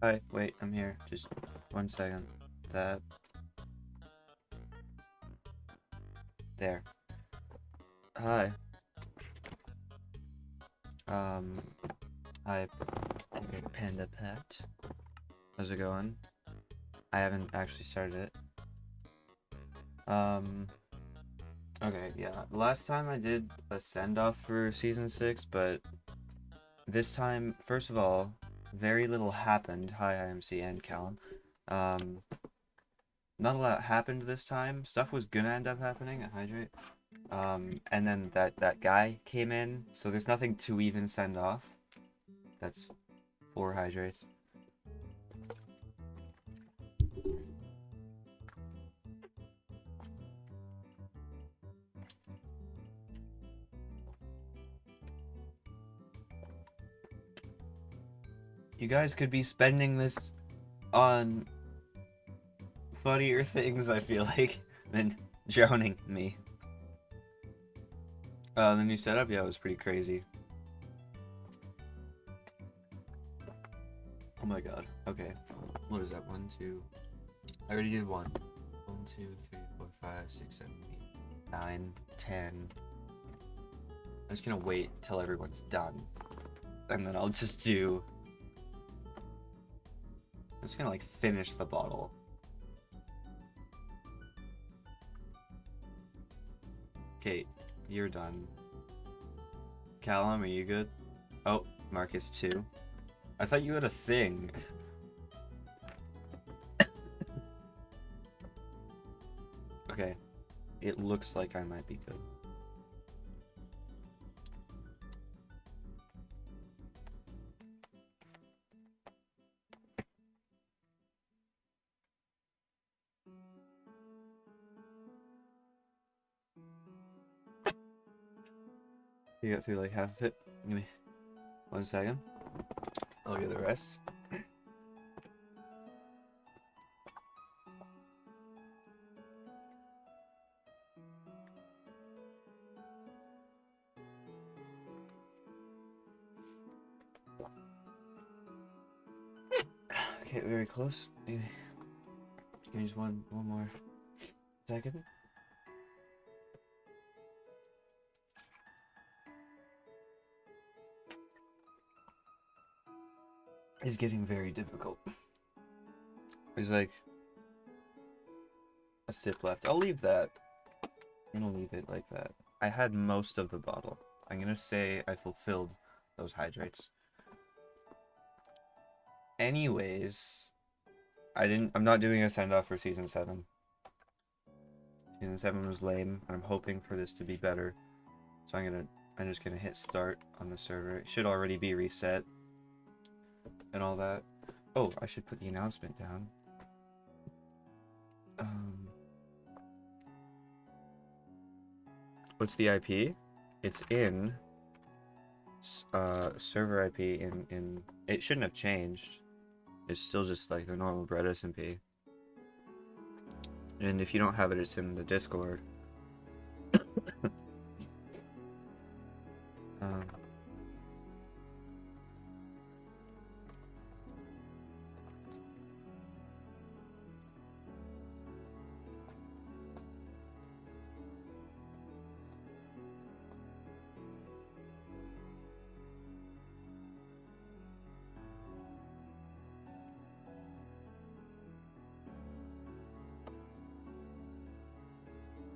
Hi, wait, I'm here. Just 1 second. That. There. Hi. Um, hi, okay, Panda Pet. How's it going? I haven't actually started it. Um, okay, yeah. Last time I did a send-off for Season 6, but this time, first of all, very little happened. Hi, IMC and Callum. Um, Not a lot happened this time. Stuff was gonna end up happening at Hydrate. And then that guy came in, so there's nothing to even send off. That's 4 hydrates. You guys could be spending this on funnier things, I feel like, than drowning me. The new setup, yeah, it was pretty crazy. Oh my god. Okay. What is that? 1, 2. I already did 1. 1, 2, 3, 4, 5, 6, 7, 8, 9, 10. I'm just gonna wait till everyone's done. And then I'll just do. I'm just gonna like finish the bottle. Kate, you're done. Callum, are you good? Oh, Marcus too. I thought you had a thing. Okay, it looks like I might be good. You got through like half of it. Give me 1 second. I'll get the rest. Okay, very close. Give me just one more second. It's getting very difficult. There's like a sip left. I'll leave that. I'm gonna leave it like that. I had most of the bottle. I'm gonna say I fulfilled those hydrates. Anyways, I'm not doing a send off for season 7. Season 7 was lame, and I'm hoping for this to be better. So I'm just gonna hit start on the server. It should already be reset and all that. Oh, I should put the announcement down. What's the IP? It's in server IP in it shouldn't have changed. It's still just like the normal bread SMP. And if you don't have it, it's in the Discord. um,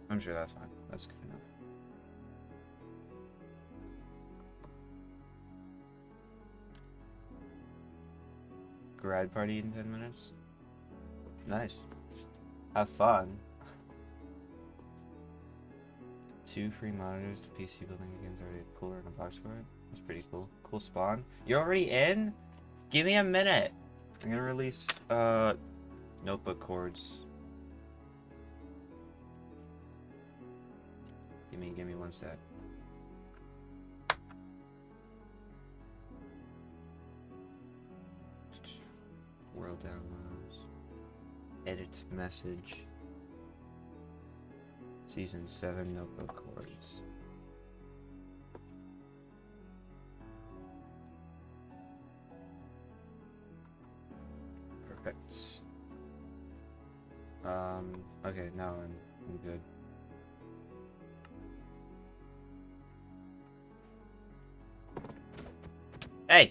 I'm sure that's fine. That's good enough. Grad party in 10 minutes. Nice. Have fun. 2 free monitors. The PC building again's already a cooler and a box for it. That's pretty cool. Cool spawn. You're already in? Give me a minute. I'm gonna release notebook chords. Give me 1 sec. World downloads. Edit message. Season 7 notebook chords. Okay, now I'm good. Hey!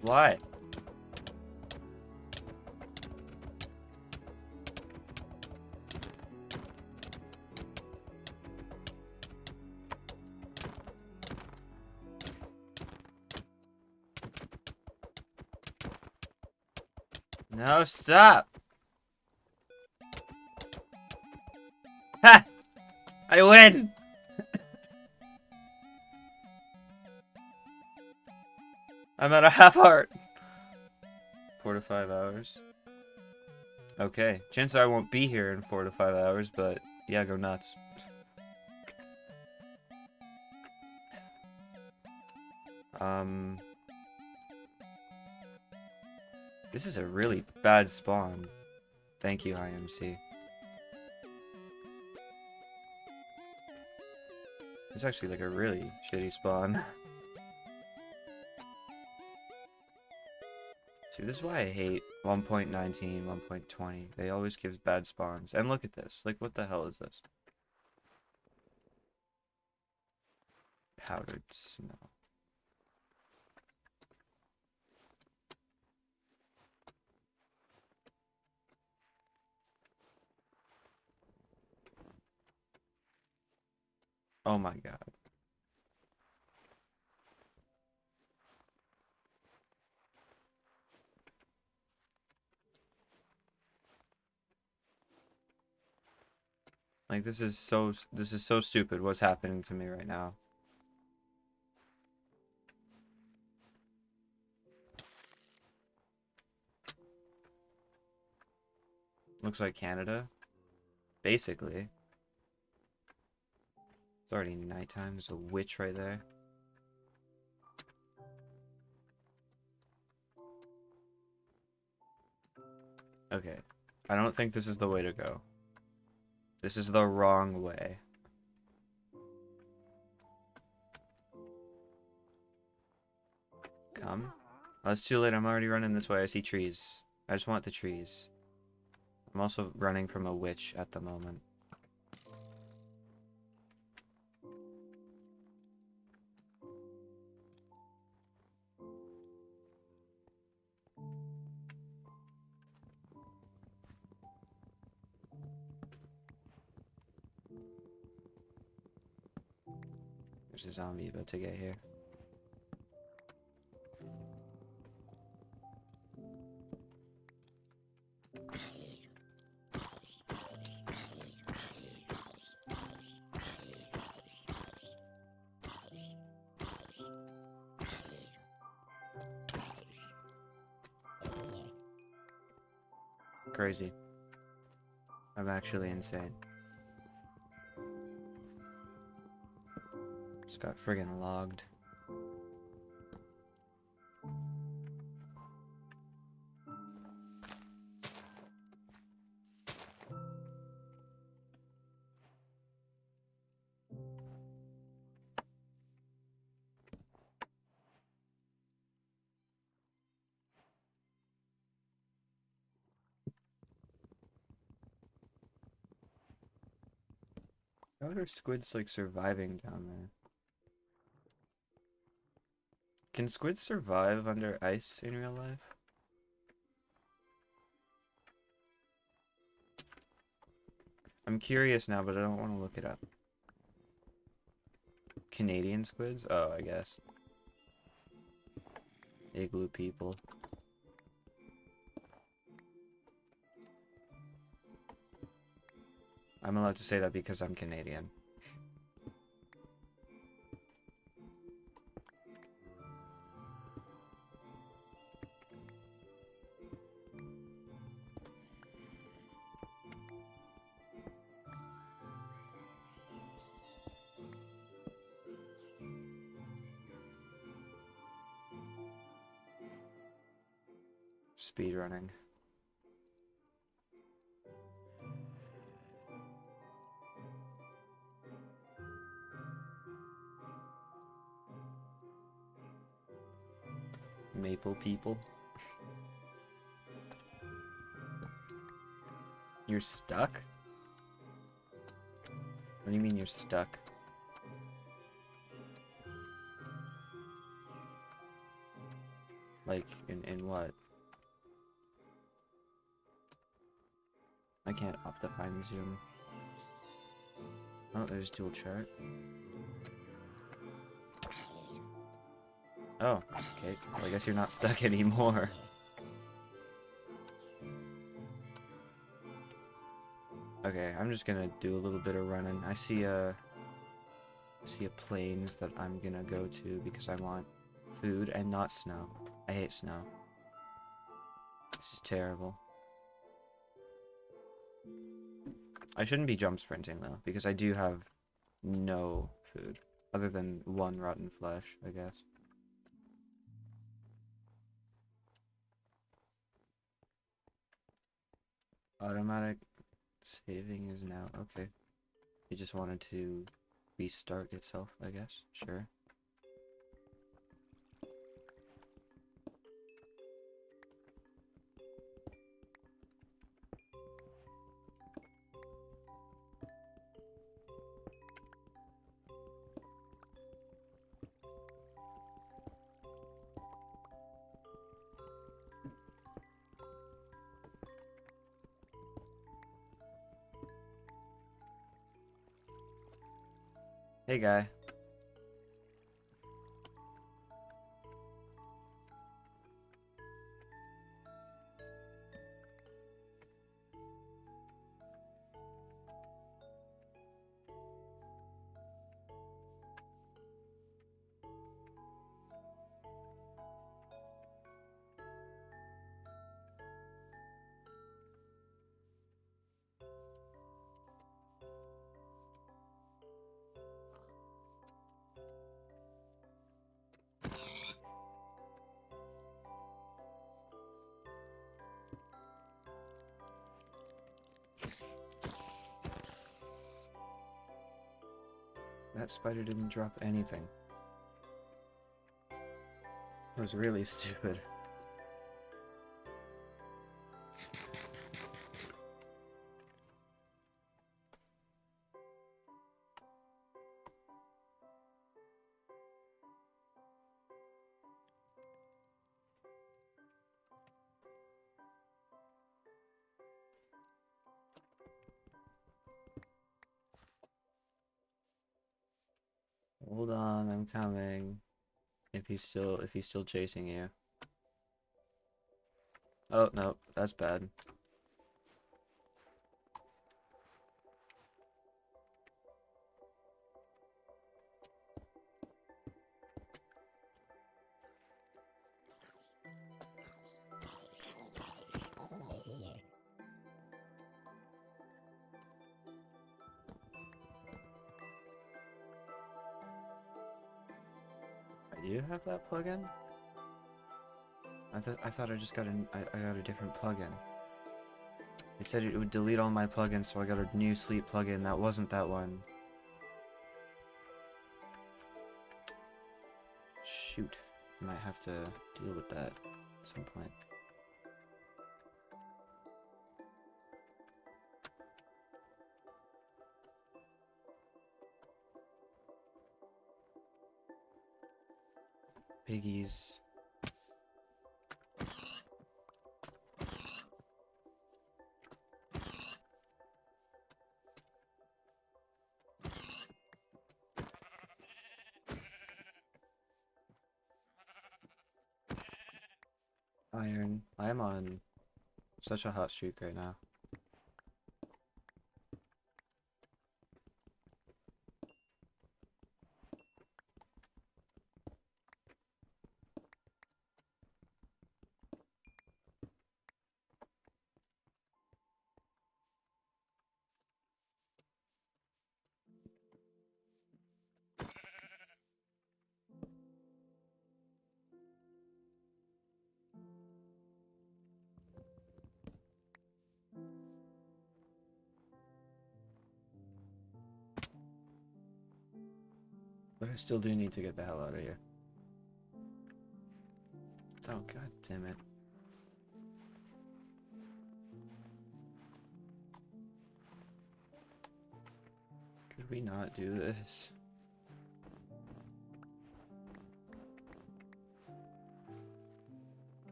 What? No, stop! Ha! I win! I'm at a half heart. 4 to 5 hours. Okay. Chances are I won't be here in 4 to 5 hours, but yeah, go nuts. This is a really bad spawn. Thank you, IMC. It's actually like a really shitty spawn. See, this is why I hate 1.19, 1.20. They always give bad spawns. And look at this. Like, what the hell is this? Powdered snow. Oh my god. Like, this is so stupid what's happening to me right now. Looks like Canada. Basically. It's already nighttime. There's a witch right there. Okay. I don't think this is the way to go. This is the wrong way. Come. Oh, it's too late. I'm already running this way. I see trees. I just want the trees. I'm also running from a witch at the moment. There's a zombie about to get here. Crazy. I'm actually insane. Just got friggin' logged. How are squids like surviving down there? Can squids survive under ice in real life? I'm curious now, but I don't want to look it up. Canadian squids? Oh, I guess. Igloo people. I'm allowed to say that because I'm Canadian. Speedrunning. Maple people. You're stuck? What do you mean you're stuck? Like, in what? I can't optifine and zoom. Oh, there's dual chart. Oh, okay. Well, I guess you're not stuck anymore. Okay, I'm just gonna do a little bit of running. I see a plains that I'm gonna go to because I want food and not snow. I hate snow. This is terrible. I shouldn't be jump sprinting though, because I do have no food. Other than one rotten flesh, I guess. Automatic saving is now okay. It just wanted to restart itself, I guess. Sure. Hey guy. That spider didn't drop anything. It was really stupid. Hold on, I'm coming. If he's still chasing you. Oh no, that's bad. Do you have that plugin? I thought I just got I got a different plugin. It said it would delete all my plugins, so I got a new sleep plugin. That wasn't that one. Shoot. I might have to deal with that at some point. Piggies. Iron. I am on such a hot streak right now. But I still do need to get the hell out of here. Oh, god damn it. Could we not do this?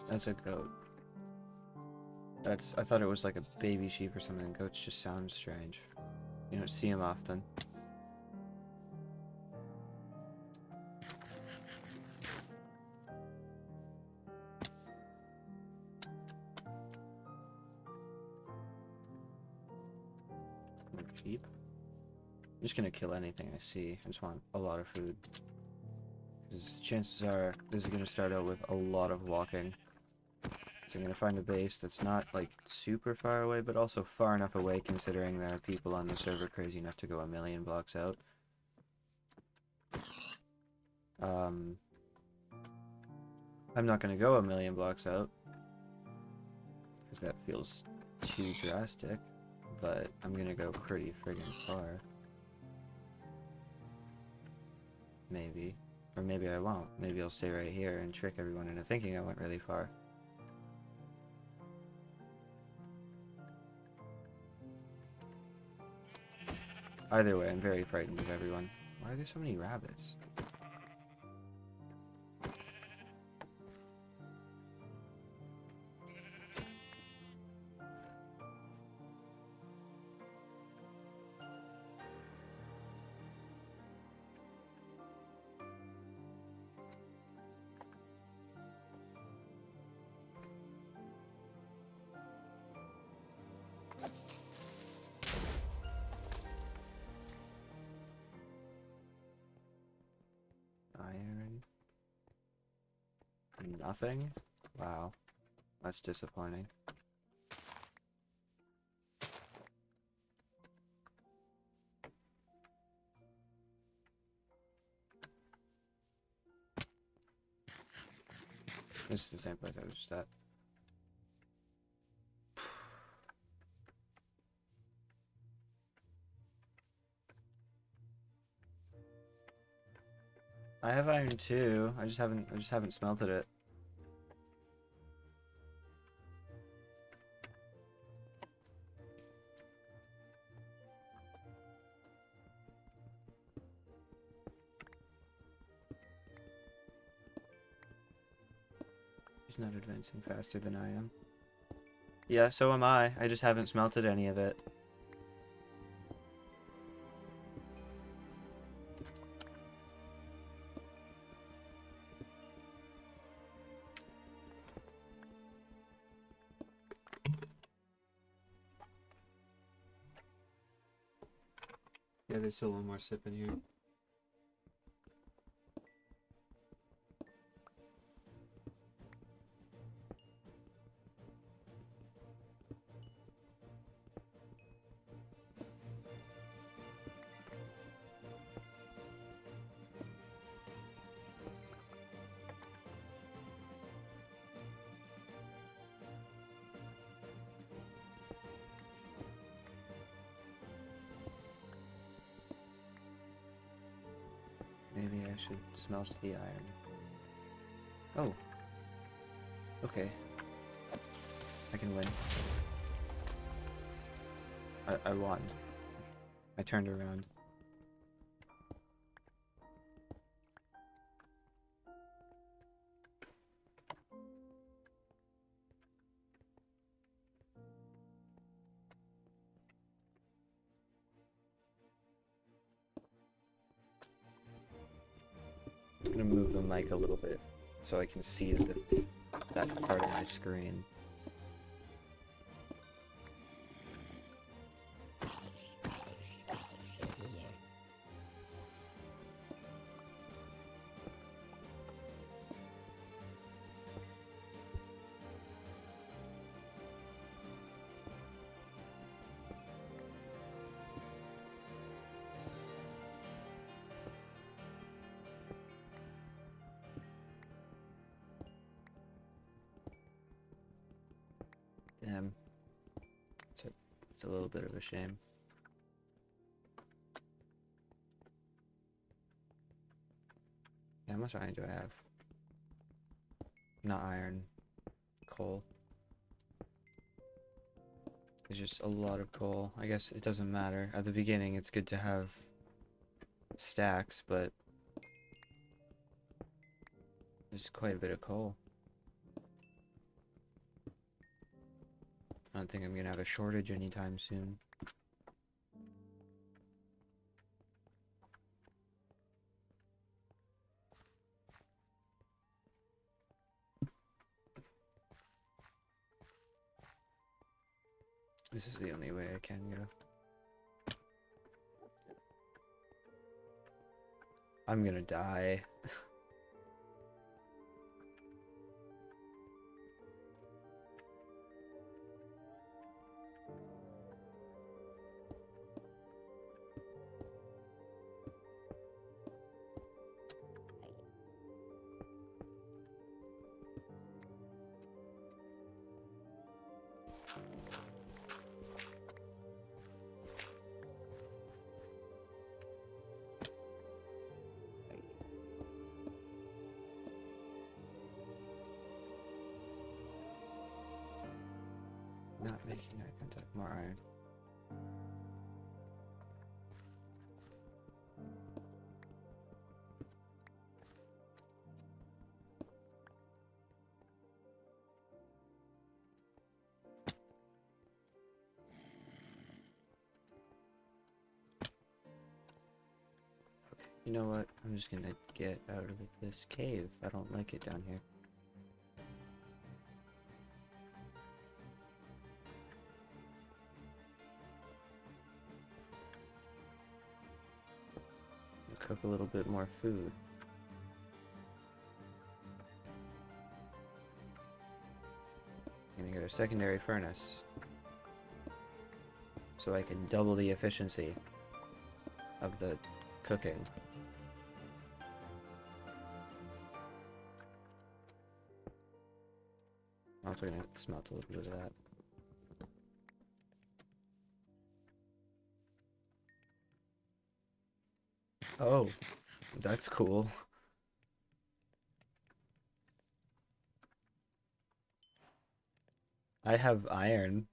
That's a goat. I thought it was like a baby sheep or something. Goats just sound strange. You don't see them often. Sheep? I'm just gonna kill anything I see. I just want a lot of food. Because chances are this is gonna start out with a lot of walking. So I'm gonna find a base that's not like super far away, but also far enough away considering there are people on the server crazy enough to go a million blocks out. I'm not gonna go a million blocks out because that feels too drastic, but I'm gonna go pretty friggin' far. Maybe. Or maybe I won't. Maybe I'll stay right here and trick everyone into thinking I went really far. Either way, I'm very frightened of everyone. Why are there so many rabbits? Iron. Nothing? Wow. That's disappointing. This is the same place I was just at. I have iron too. I just haven't smelted it. He's not advancing faster than I am. Yeah, so am I. I just haven't smelted any of it. Yeah, there's still one more sip in here. Maybe I should smelt the iron. Oh. Okay. I can win. I won. I turned around. I'm gonna move the mic a little bit so I can see that part of my screen. Damn. It's a little bit of a shame. much iron do I have? Not iron. Coal. There's just a lot of coal. I guess it doesn't matter. At the beginning, it's good to have stacks, but there's quite a bit of coal. I don't think I'm gonna have a shortage anytime soon. This is the only way I can go. I'm gonna die. Not making eye contact. More iron. You know what? I'm just gonna get out of this cave. I don't like it down here. Cook a little bit more food. I'm gonna get a secondary furnace so I can double the efficiency of the cooking. I'm also gonna smelt a little bit of that. Oh, that's cool. I have iron.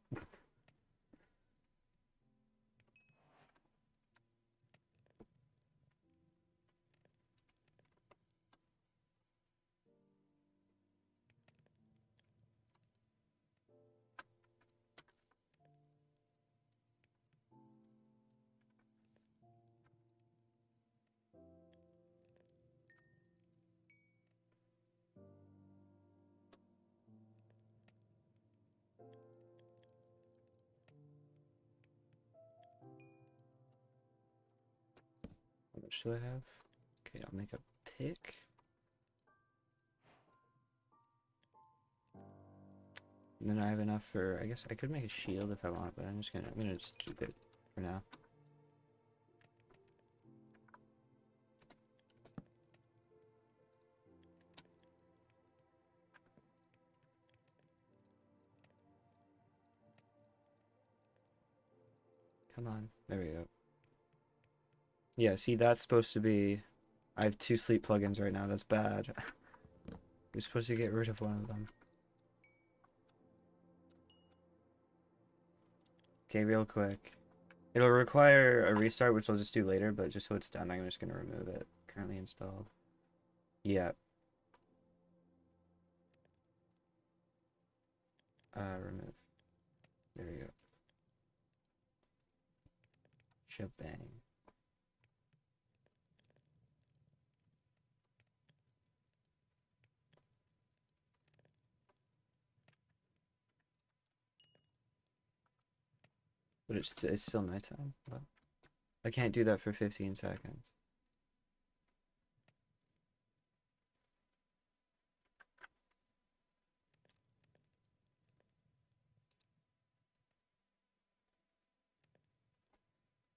How much do I have? Okay, I'll make a pick. And then I have enough for, I guess I could make a shield if I want, but I'm gonna just keep it for now. Come on, there we go. Yeah, see, that's supposed to be, I have 2 sleep plugins right now, that's bad. We're supposed to get rid of one of them. Okay, real quick. It'll require a restart, which I'll just do later, but just so it's done, I'm just gonna remove it. Currently installed. Yeah. Remove. There we go. Shebang. But it's still nighttime. What? I can't do that for 15 seconds.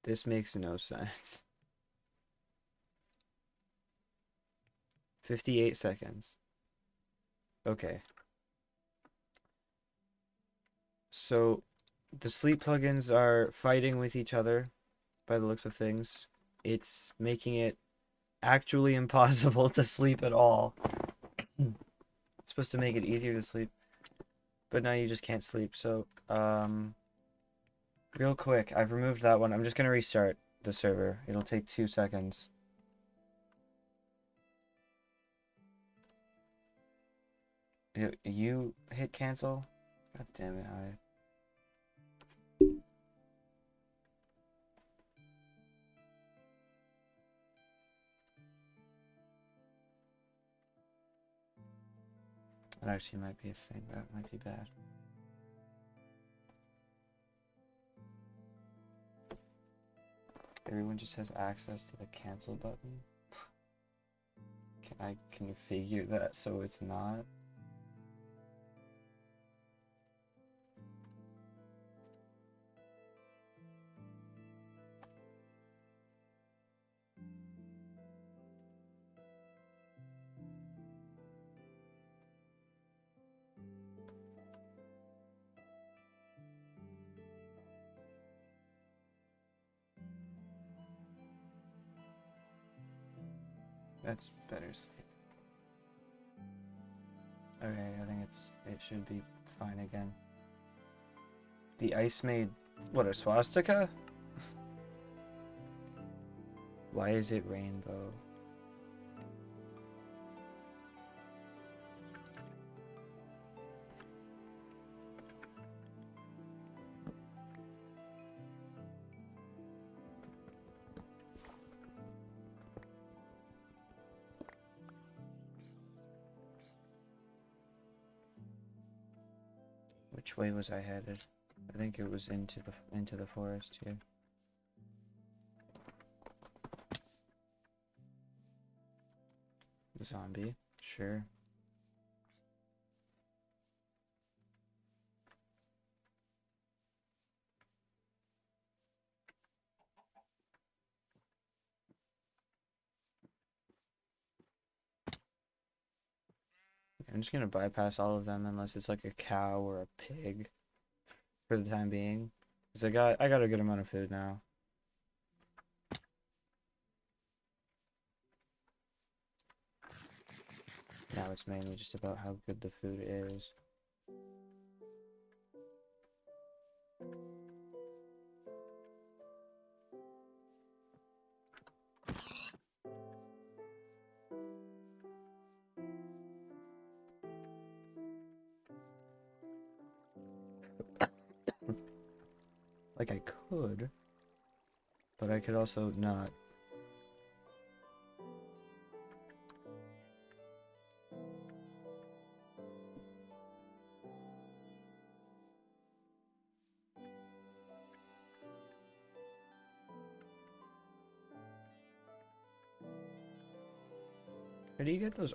This makes no sense. 58 seconds. Okay. So the sleep plugins are fighting with each other by the looks of things. It's making it actually impossible to sleep at all. It's supposed to make it easier to sleep, but now you just can't sleep. So, real quick, I've removed that one. I'm just gonna restart the server. It'll take 2 seconds. You hit cancel? God damn it, that actually might be a thing. That might be bad. Everyone just has access to the cancel button. Can I configure that so it's not? That's better sleep. Okay, I think it should be fine again. The ice made what, a swastika? Why is it rainbow? Which way was I headed? I think it was into the forest here. Zombie, sure. I'm just gonna bypass all of them unless it's like a cow or a pig for the time being. Cause I got a good amount of food now. Now it's mainly just about how good the food is. Like I could, but I could also not. Where do you get those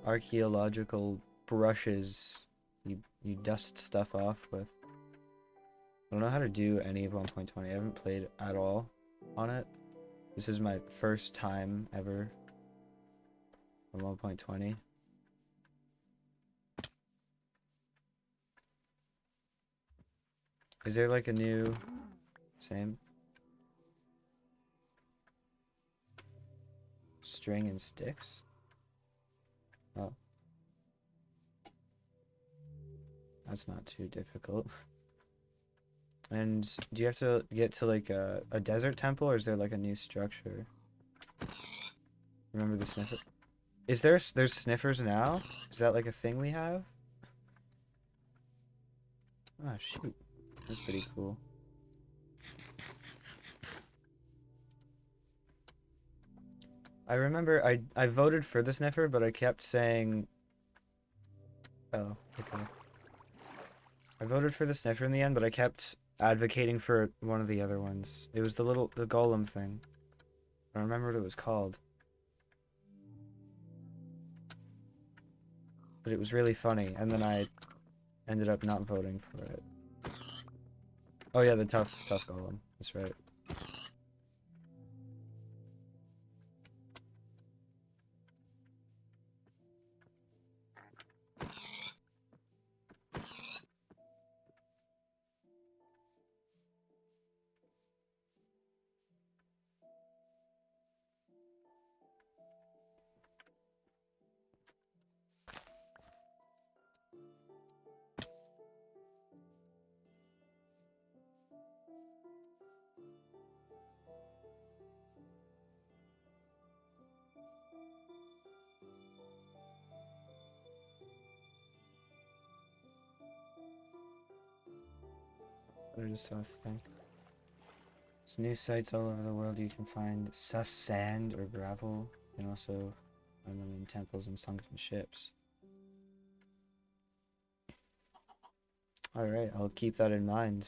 archaeological brushes you dust stuff off with? I don't know how to do any of 1.20. I haven't played at all on it. This is my first time ever on 1.20. Is there like a new... Same? String and sticks? Oh. That's not too difficult. And do you have to get to like a desert temple, or is there like a new structure? Remember the sniffer? There's sniffers now? Is that like a thing we have? Oh shoot. That's pretty cool. I remember I voted for the sniffer, but I kept saying... Oh, okay. I voted for the sniffer in the end, but I kept advocating for one of the other ones. It was the golem thing. I don't remember what it was called. But it was really funny, and then I ended up not voting for it. Oh yeah, the tough golem. That's right. I just saw a thing. There's new sites all over the world you can find sus sand or gravel, and also find them in temples and sunken ships. Alright, I'll keep that in mind.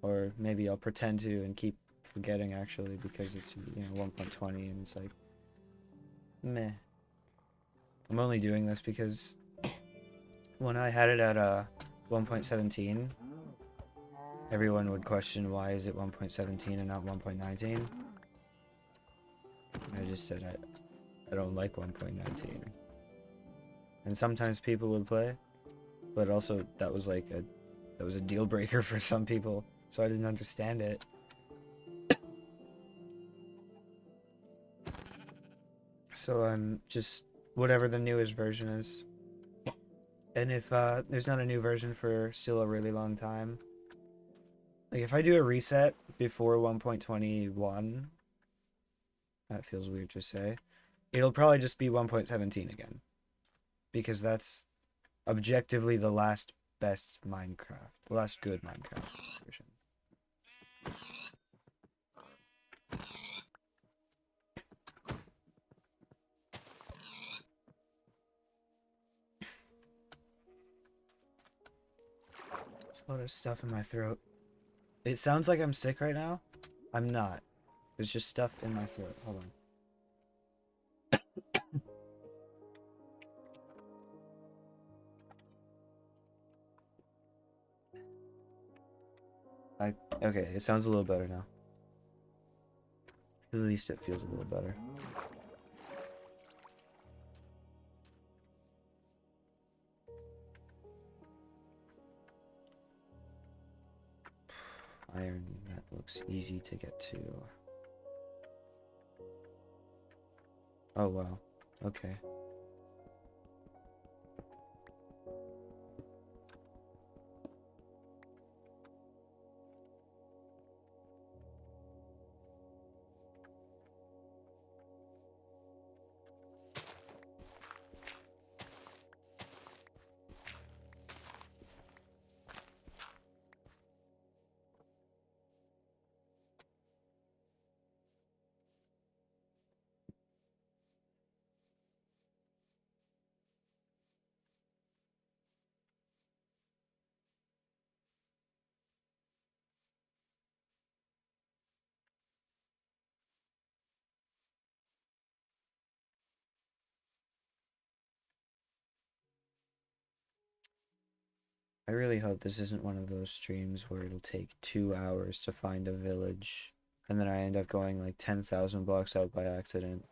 Or maybe I'll pretend to and keep forgetting actually because it's, you know, 1.20 and it's like, meh. I'm only doing this because when I had it at 1.17, everyone would question why is it 1.17 and not 1.19. I just said I don't like 1.19. And sometimes people would play, but also that was like a deal breaker for some people, so I didn't understand it. So I'm just whatever the newest version is. And if there's not a new version for still a really long time, like if I do a reset before 1.21, that feels weird to say, it'll probably just be 1.17 again. Because that's objectively the last best Minecraft, the last good Minecraft version. There's a lot of stuff in my throat. It sounds like I'm sick right now. I'm not. There's just stuff in my throat. Hold on. Okay, it sounds a little better now. At least it feels a little better. Iron, that looks easy to get to. Oh wow. Okay. I really hope this isn't one of those streams where it'll take 2 hours to find a village, and then I end up going like 10,000 blocks out by accident.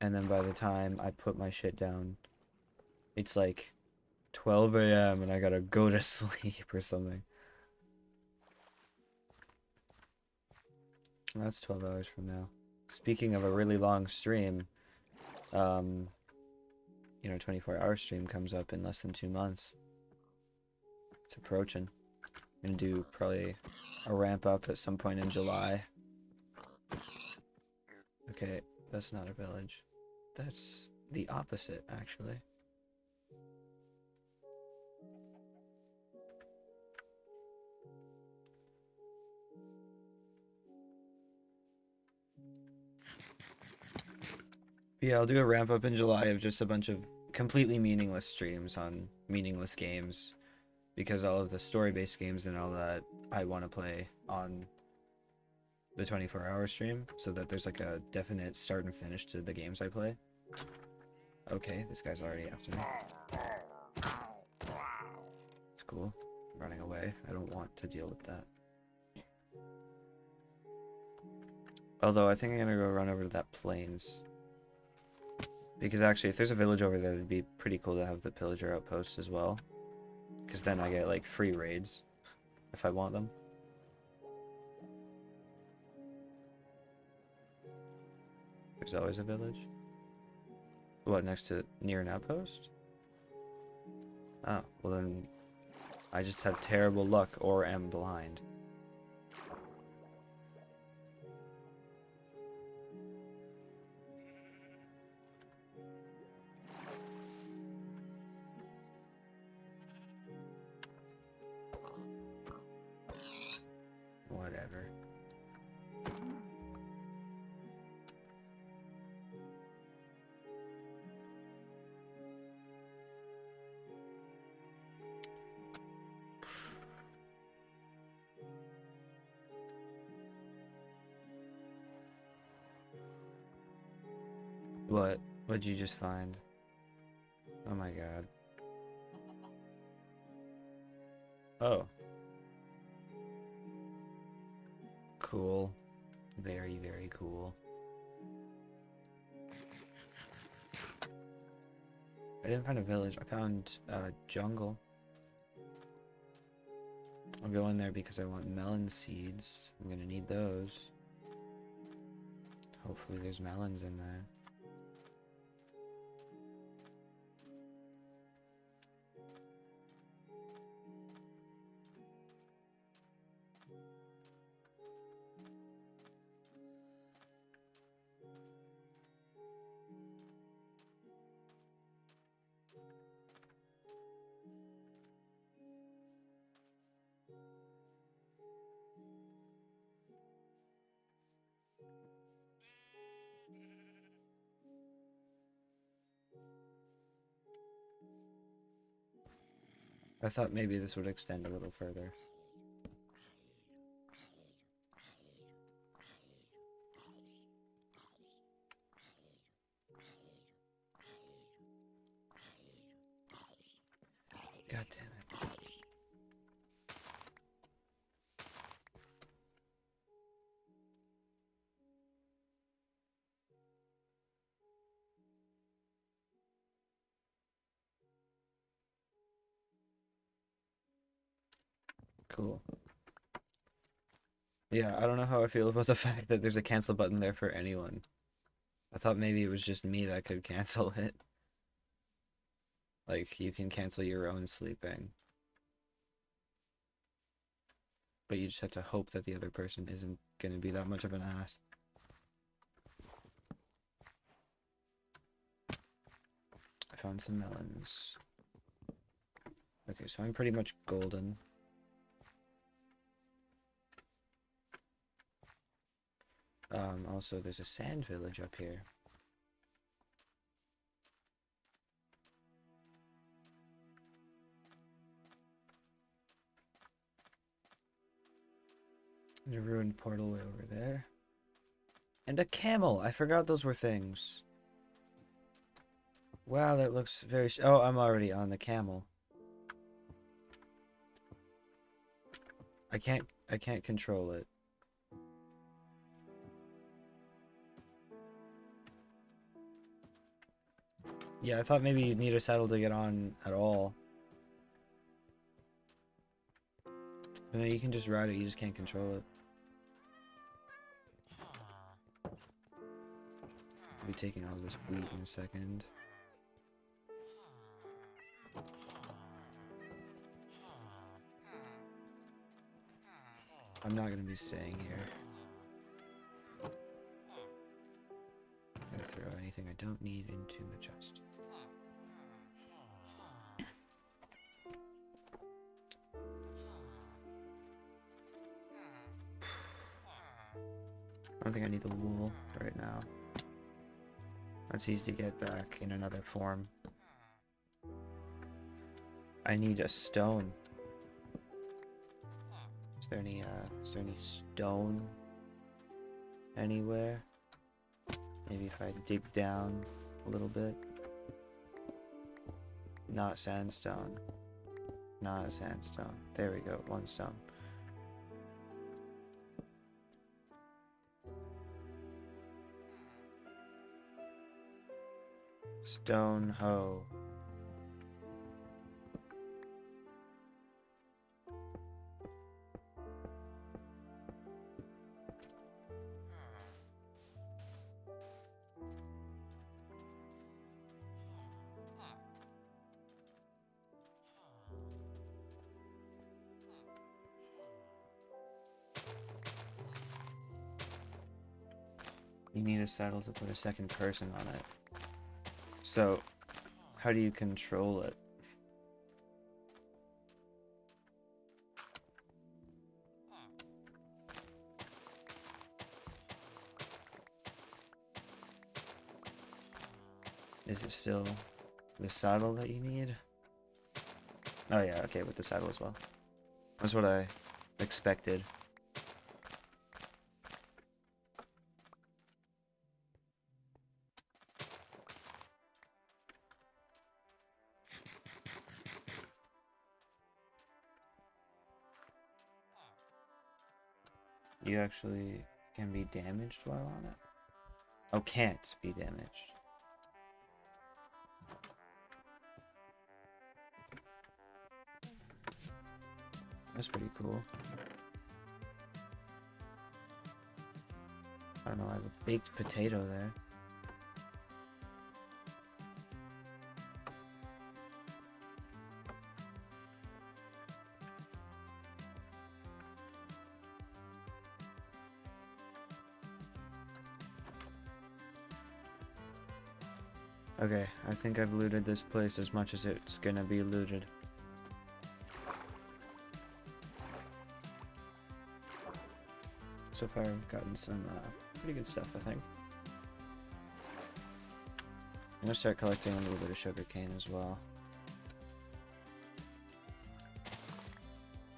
And then by the time I put my shit down, it's like 12 a.m. and I gotta go to sleep or something. That's 12 hours from now. Speaking of a really long stream, you know, 24-hour stream comes up in less than 2 months. It's approaching. I'm gonna do probably a ramp up at some point in July. Okay, that's not a village. That's the opposite, actually. Yeah, I'll do a ramp up in July of just a bunch of completely meaningless streams on meaningless games, because all of the story-based games and all that I want to play on the 24-hour stream, so that there's like a definite start and finish to the games I play. Okay, this guy's already after me. It's cool. I'm running away. I don't want to deal with that. Although I think I'm gonna go run over to that plains. Because actually, if there's a village over there, it'd be pretty cool to have the pillager outpost as well. Because then I get, like, free raids. If I want them. There's always a village. What, near an outpost? Oh, well then, I just have terrible luck or am blind. What? What'd you just find? Oh my god. Oh. Cool. Very, very cool. I didn't find a village. I found a jungle. I'll go in there because I want melon seeds. I'm gonna need those. Hopefully there's melons in there. I thought maybe this would extend a little further. God damn it. Cool. Yeah, I don't know how I feel about the fact that there's a cancel button there for anyone. I thought maybe it was just me that could cancel it. Like, you can cancel your own sleeping. But you just have to hope that the other person isn't going to be that much of an ass. I found some melons. Okay, so I'm pretty much golden. Also, there's a sand village up here. And a ruined portal way over there. And a camel! I forgot those were things. Wow, that looks very... Oh, I'm already on the camel. I can't control it. Yeah, I thought maybe you'd need a saddle to get on at all. But no, you can just ride it, you just can't control it. I'll be taking all this wheat in a second. I'm not gonna be staying here. I'm gonna throw anything I don't need into the chest. I don't think I need the wool right now. That's easy to get back in another form. I need a stone. Is there any stone anywhere? Maybe if I dig down a little bit. Not sandstone. Not sandstone. There we go, one stone. Stone hoe. You need a saddle to put a second person on it. So, how do you control it? Is it still the saddle that you need? Oh yeah, okay, with the saddle as well. That's what I expected. You actually can be damaged while on it? Oh, can't be damaged. That's pretty cool. I don't know, I have a baked potato there. Okay, I think I've looted this place as much as it's gonna be looted. So far, I've gotten some pretty good stuff, I think. I'm gonna start collecting a little bit of sugar cane as well.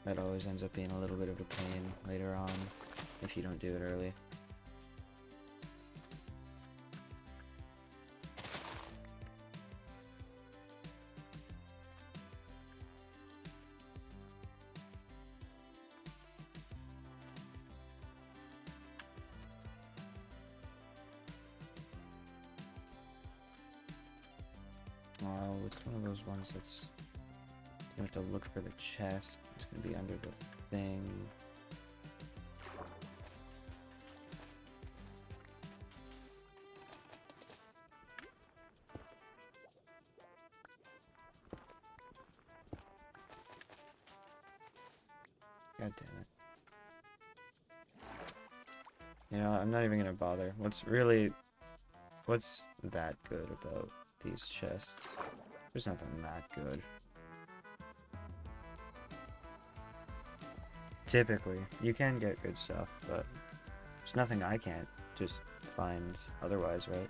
That always ends up being a little bit of a pain later on if you don't do it early. Oh, it's one of those ones that's... You have to look for the chest. It's gonna be under the thing. God damn it. You know, I'm not even gonna bother. What's that good about these chests? There's nothing that good. Typically, you can get good stuff, but there's nothing I can't just find otherwise, right?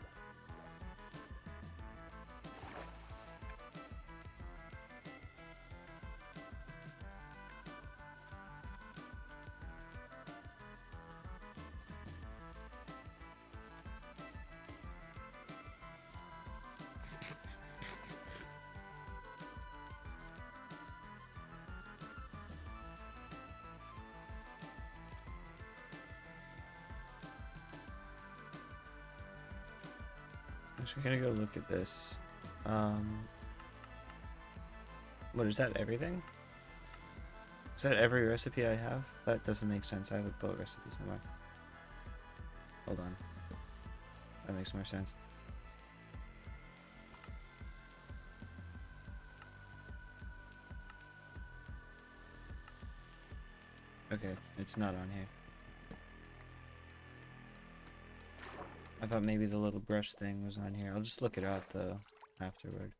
I'm gonna go look at this. What is that, everything? Is that every recipe I have? That doesn't make sense. I have a boat recipe somewhere. Hold on. That makes more sense. Okay, it's not on here. I thought maybe the little brush thing was on here. I'll just look it up though afterward.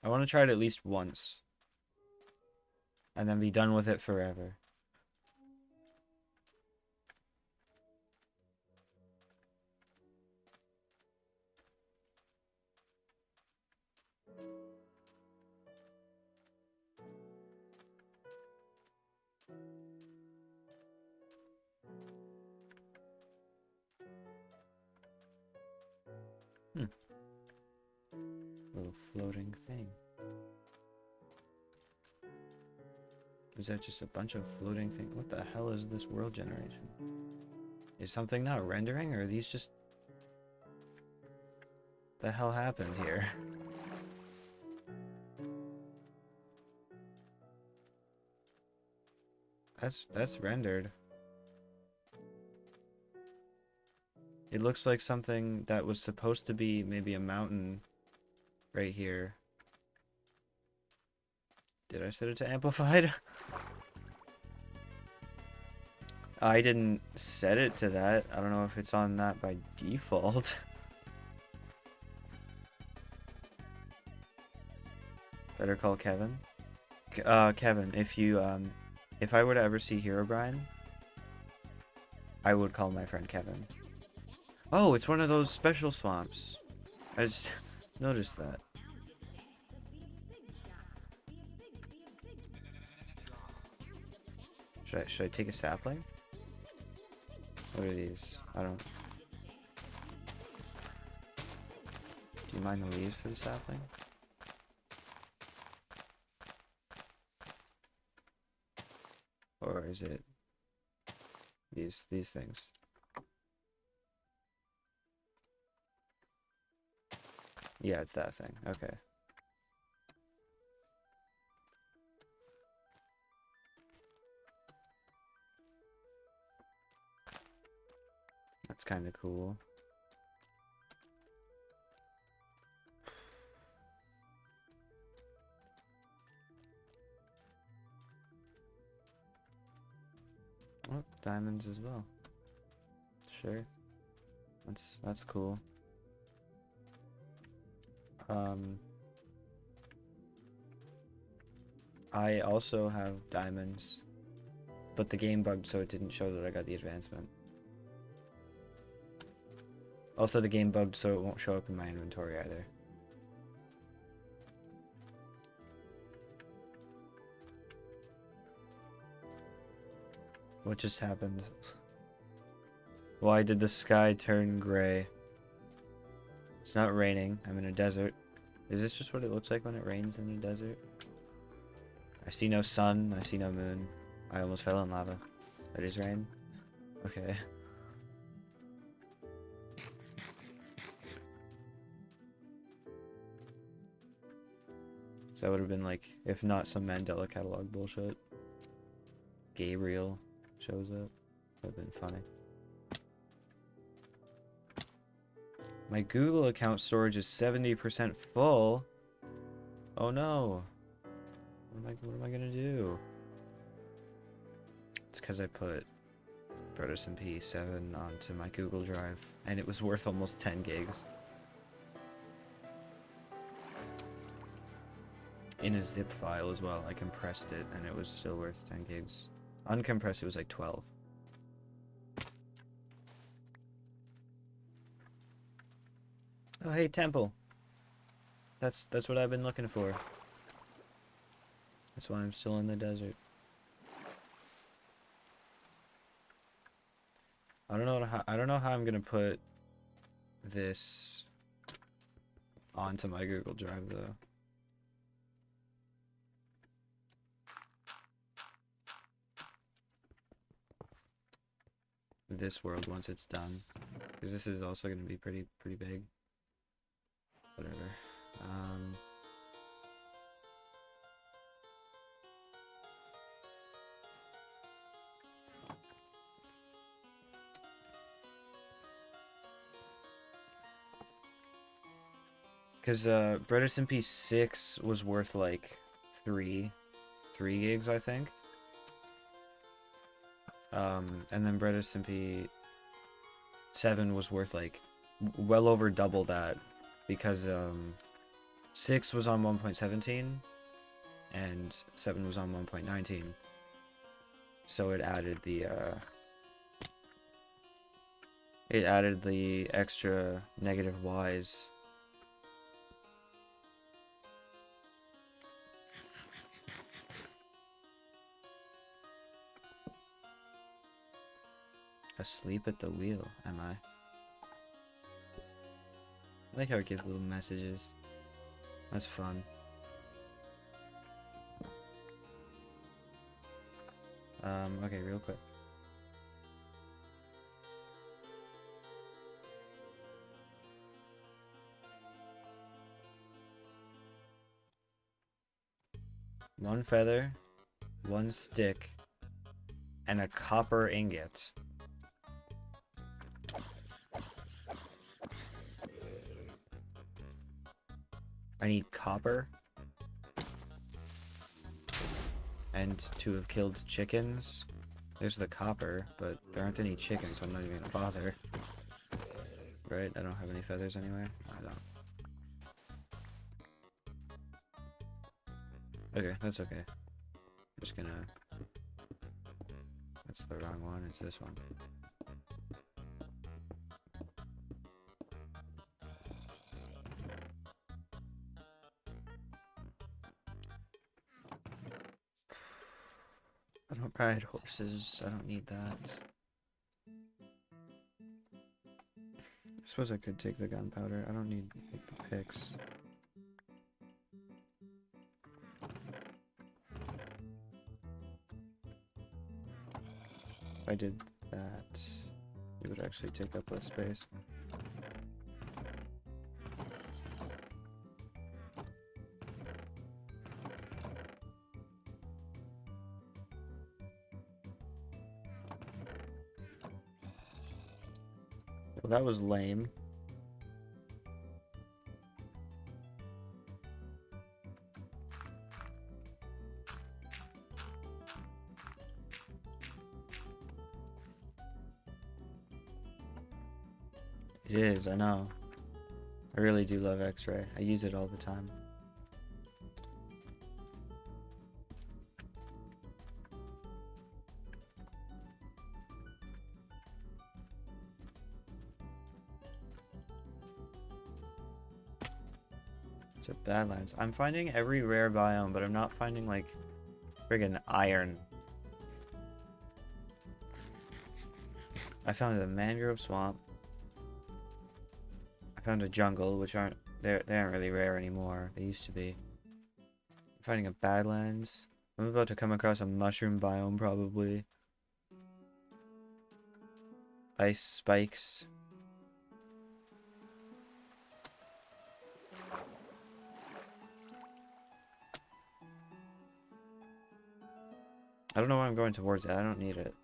I want to try it at least once. And then be done with it forever. Little floating thing. Is that just a bunch of floating things? What the hell is this world generation? Is something not rendering, or are these just... The hell happened here? That's rendered. It looks like something that was supposed to be maybe a mountain right here. Did I set it to amplified? I didn't set it to that. I don't know if it's on that by default. Better call Kevin. Kevin, if I were to ever see Herobrine, I would call my friend Kevin. Oh, it's one of those special swamps. I just noticed that. Should I take a sapling? What are these? I don't... Do you mind the leaves for the sapling? or is it these things? Yeah, it's that thing. Okay. That's kind of cool. Oh, diamonds as well. Sure. That's cool. I also have diamonds, but the game bugged so it didn't show that I got the advancement. Also, the game bugged so it won't show up in my inventory either. What just happened? Why did the sky turn gray? It's not raining. I'm in a desert. Is this just what it looks like when it rains in a desert? I see no sun. I see no moon. I almost fell in lava. That is rain? Okay. So that would have been like, if not some Mandela catalog bullshit. Gabriel shows up. That would have been funny. My Google account storage is 70% full. Oh no. What am I gonna do? It's because I put SMP 7 onto my Google Drive, and it was worth almost 10 gigs. In a zip file as well. I compressed it, and it was still worth 10 gigs. Uncompressed, it was like 12. Oh, hey, temple. That's what I've been looking for. That's why I'm still in the desert. I don't know how I'm gonna put this onto my Google Drive though. This world once it's done, because this is also gonna be pretty big. Whatever. Because Bread SMP 6 was worth like 3 gigs, I think. And then Bread SMP 7 was worth like well over double that, because 6 was on 1.17 and 7 was on 1.19. So it added the extra negative Y's. Asleep at the wheel, am I? I like how it gives little messages. That's fun. Okay, real quick. One feather, one stick, and a copper ingot. I need copper. And to have killed chickens. There's the copper, but there aren't any chickens, so I'm not even gonna bother. Right? I don't have any feathers anyway. I don't. Okay, that's okay. I'm just gonna... That's the wrong one, it's this one. I don't ride horses, I don't need that. I suppose I could take the gunpowder, I don't need the picks. I did that, it would actually take up less space. Well, that was lame. It is, I know. I really do love X-ray. I use it all the time. It's a Badlands. I'm finding every rare biome, but I'm not finding, like, friggin' iron. I found a mangrove swamp. I found a jungle, which they aren't really rare anymore. They used to be. I'm finding a Badlands. I'm about to come across a mushroom biome, probably. Ice spikes. I don't know why I'm going towards it. I don't need it.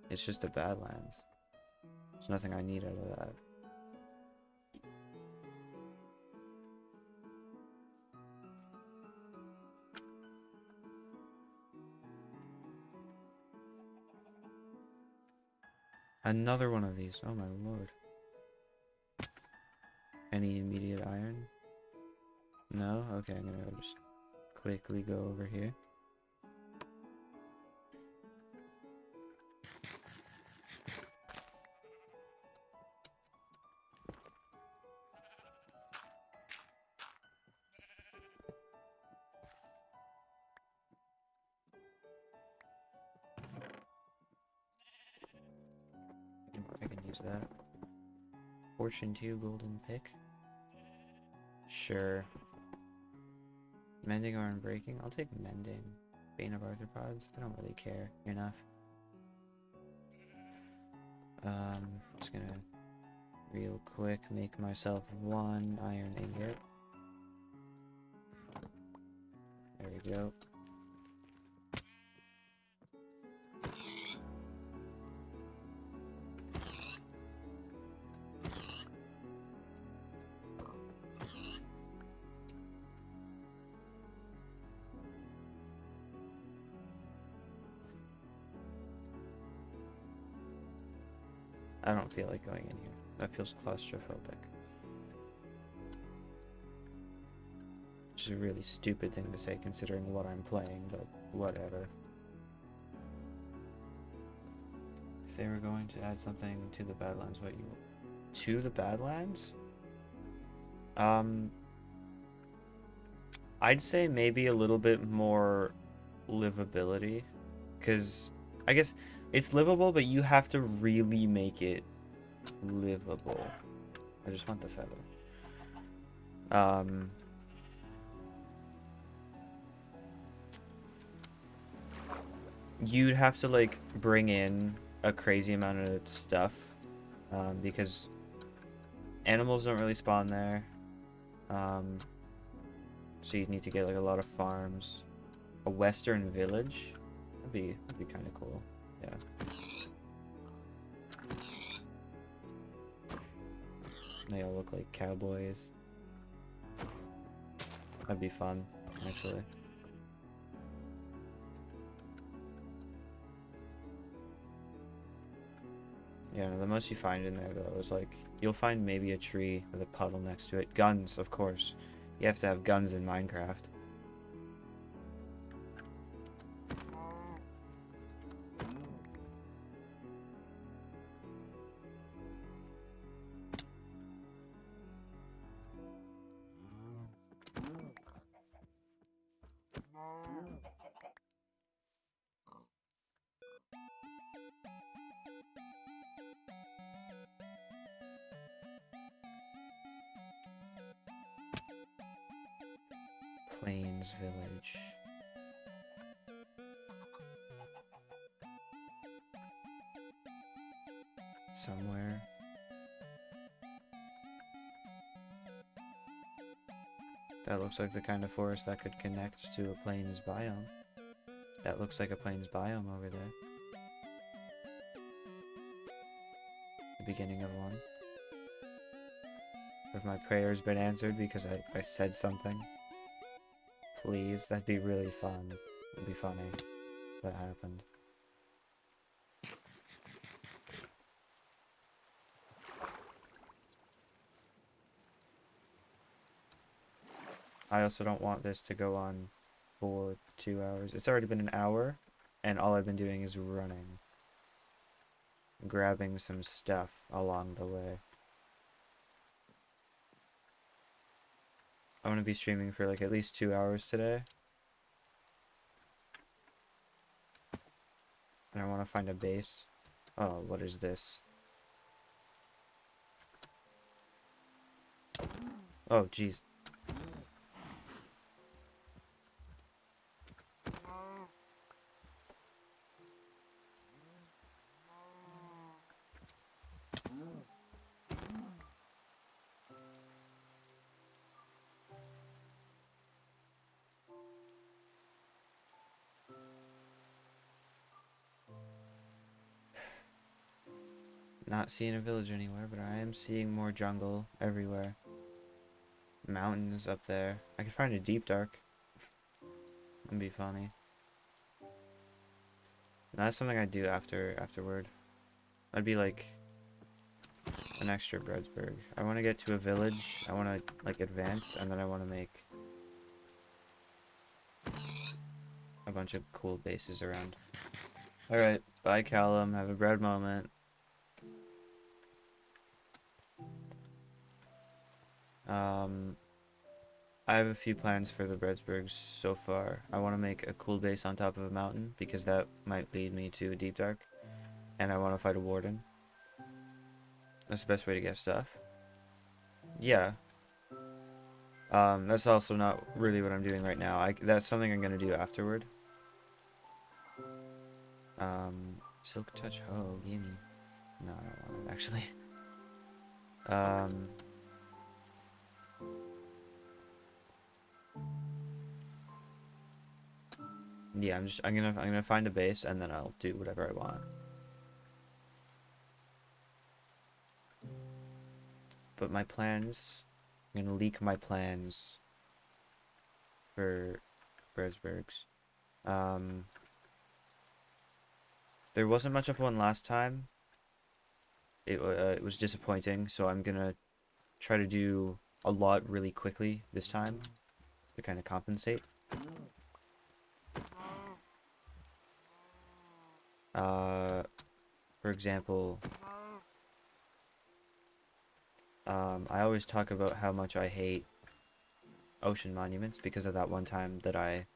It's just a Badlands. There's nothing I need out of that. Another one of these. Oh my lord. Any immediate iron? No? Okay, I'm gonna just quickly go over here. I can use that. Fortune 2 golden pick. Sure. Mending or unbreaking? I'll take mending. Bane of arthropods? I don't really care enough. Just gonna real quick make myself 1 iron ingot. There we go. I don't feel like going in here. That feels claustrophobic. Which is a really stupid thing to say considering what I'm playing, but whatever. If they were going to add something to the Badlands, what you... To the Badlands? I'd say maybe a little bit more livability. Because, I guess, it's livable, but you have to really make it livable. I just want the feather. You'd have to, like, bring in a crazy amount of stuff. Because animals don't really spawn there. So you'd need to get, like, a lot of farms. A western village? That'd be kind of cool. Yeah. They all look like cowboys. That'd be fun, actually. Yeah, the most you find in there, though, is, like, you'll find maybe a tree with a puddle next to it. Guns, of course. You have to have guns in Minecraft. Plains Village. That looks like the kind of forest that could connect to a plains biome. That looks like a plains biome over there. The beginning of one. Have my prayers been answered because I said something? Please, that'd be really fun. It'd be funny if that happened. I also don't want this to go on for 2 hours. It's already been an hour, and all I've been doing is running. Grabbing some stuff along the way. I want to be streaming for like at least 2 hours today. And I want to find a base. Oh, what is this? Oh, jeez. Not seeing a village anywhere, but I am seeing more jungle everywhere. Mountains up there. I could find a deep dark. That'd be funny. And that's something I'd do afterward. I'd be like an extra Breadsburg. I want to get to a village. I want to like advance, and then I want to make a bunch of cool bases around. Alright, bye Callum. Have a bread moment. I have a few plans for the Breadsburgs so far. I want to make a cool base on top of a mountain, because that might lead me to a deep dark. And I want to fight a warden. That's the best way to get stuff. Yeah. That's also not really what I'm doing right now. That's something I'm going to do afterward. Silk touch hoe, gimme. No, I don't want it, actually. Yeah, I'm gonna find a base, and then I'll do whatever I want. But my plans, I'm gonna leak my plans for Breadsburgs. There wasn't much of one last time. It was disappointing, so I'm gonna try to do a lot really quickly this time to kind of compensate. For example, I always talk about how much I hate ocean monuments because of that one time that I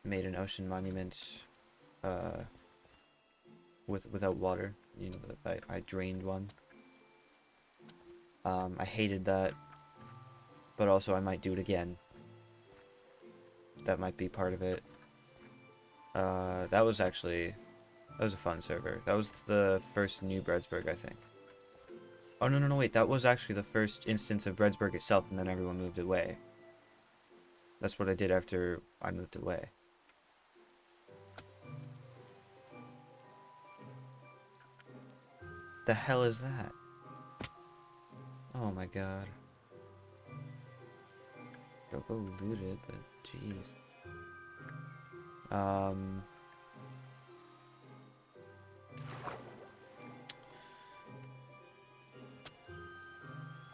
made an ocean monument without water. You know, I drained one. I hated that, but also I might do it again. That might be part of it. That was a fun server. That was the first new Breadsburg, I think. Oh, no, wait. That was actually the first instance of Breadsburg itself, and then everyone moved away. That's what I did after I moved away. The hell is that? Oh my god. Don't go loot it, but jeez.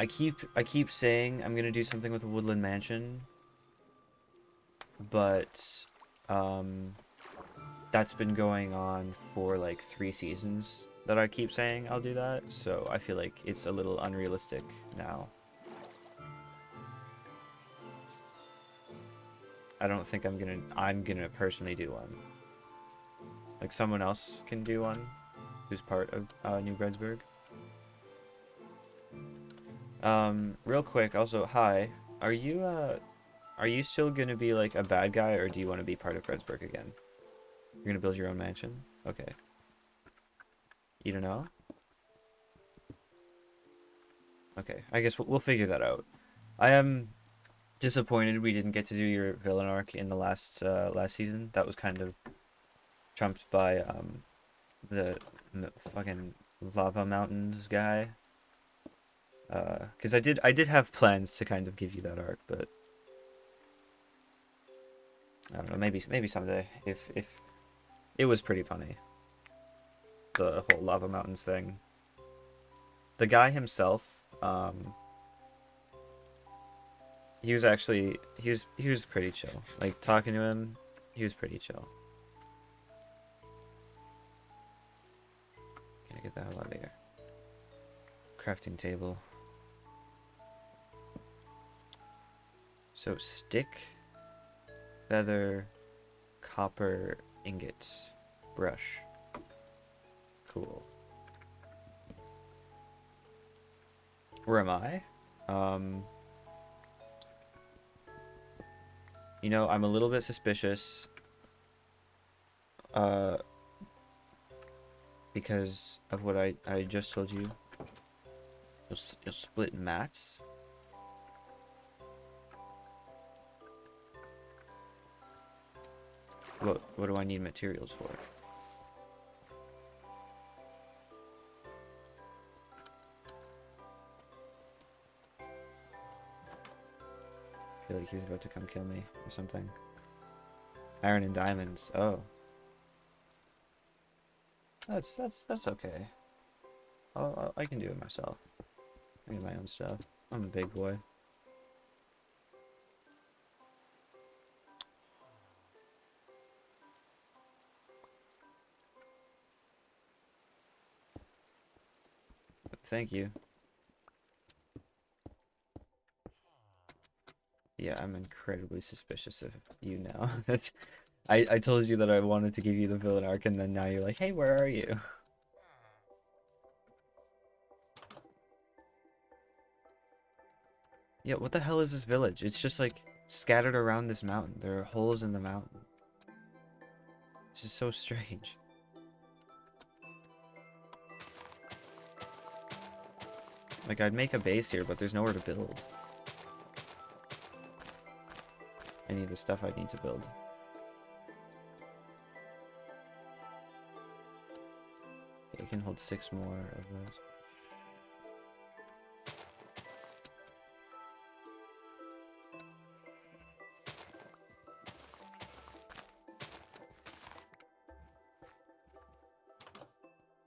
I keep saying I'm gonna do something with the Woodland Mansion, but that's been going on for like 3 seasons that I keep saying I'll do that, so I feel like it's a little unrealistic now. I don't think I'm gonna personally do one. Like someone else can do one, who's part of New Breadsburg. Real quick, also, hi. Are you still gonna be like a bad guy, or do you want to be part of Breadsburg again? You're gonna build your own mansion? Okay. You don't know? Okay, I guess we'll figure that out. I am disappointed we didn't get to do your villain arc in the last season. That was kind of trumped by the fucking lava mountains guy. Because I did have plans to kind of give you that arc, but I don't know. Maybe someday. If it was pretty funny, the whole lava mountains thing. The guy himself, he was actually he was pretty chill. Like talking to him, he was pretty chill. Can I get the hell out of here? Crafting table. So stick, feather, copper, ingot, brush. Cool. Where am I? You know, I'm a little bit suspicious. Because of what I just told you. You'll split mats. What do I need materials for? I feel like he's about to come kill me or something. Iron and diamonds. Oh. That's okay. I can do it myself. I get my own stuff. I'm a big boy. Thank you. Yeah, I'm incredibly suspicious of you now. That's I told you that I wanted to give you the villain arc, and then now you're like, hey, where are you? Yeah, what the hell is this village? It's just like scattered around this mountain. There are holes in the mountain. This is so strange. Like, I'd make a base here, but there's nowhere to build. Any of the stuff I need to build. Okay, I can hold 6 more of those.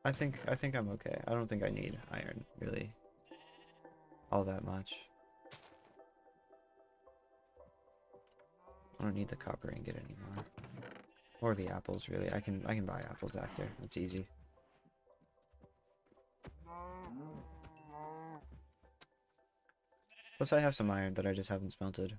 I think I'm okay. I don't think I need iron, really. All that much. I don't need the copper ingot anymore. Or the apples, really. I can buy apples after. It's easy. Plus I have some iron that I just haven't smelted.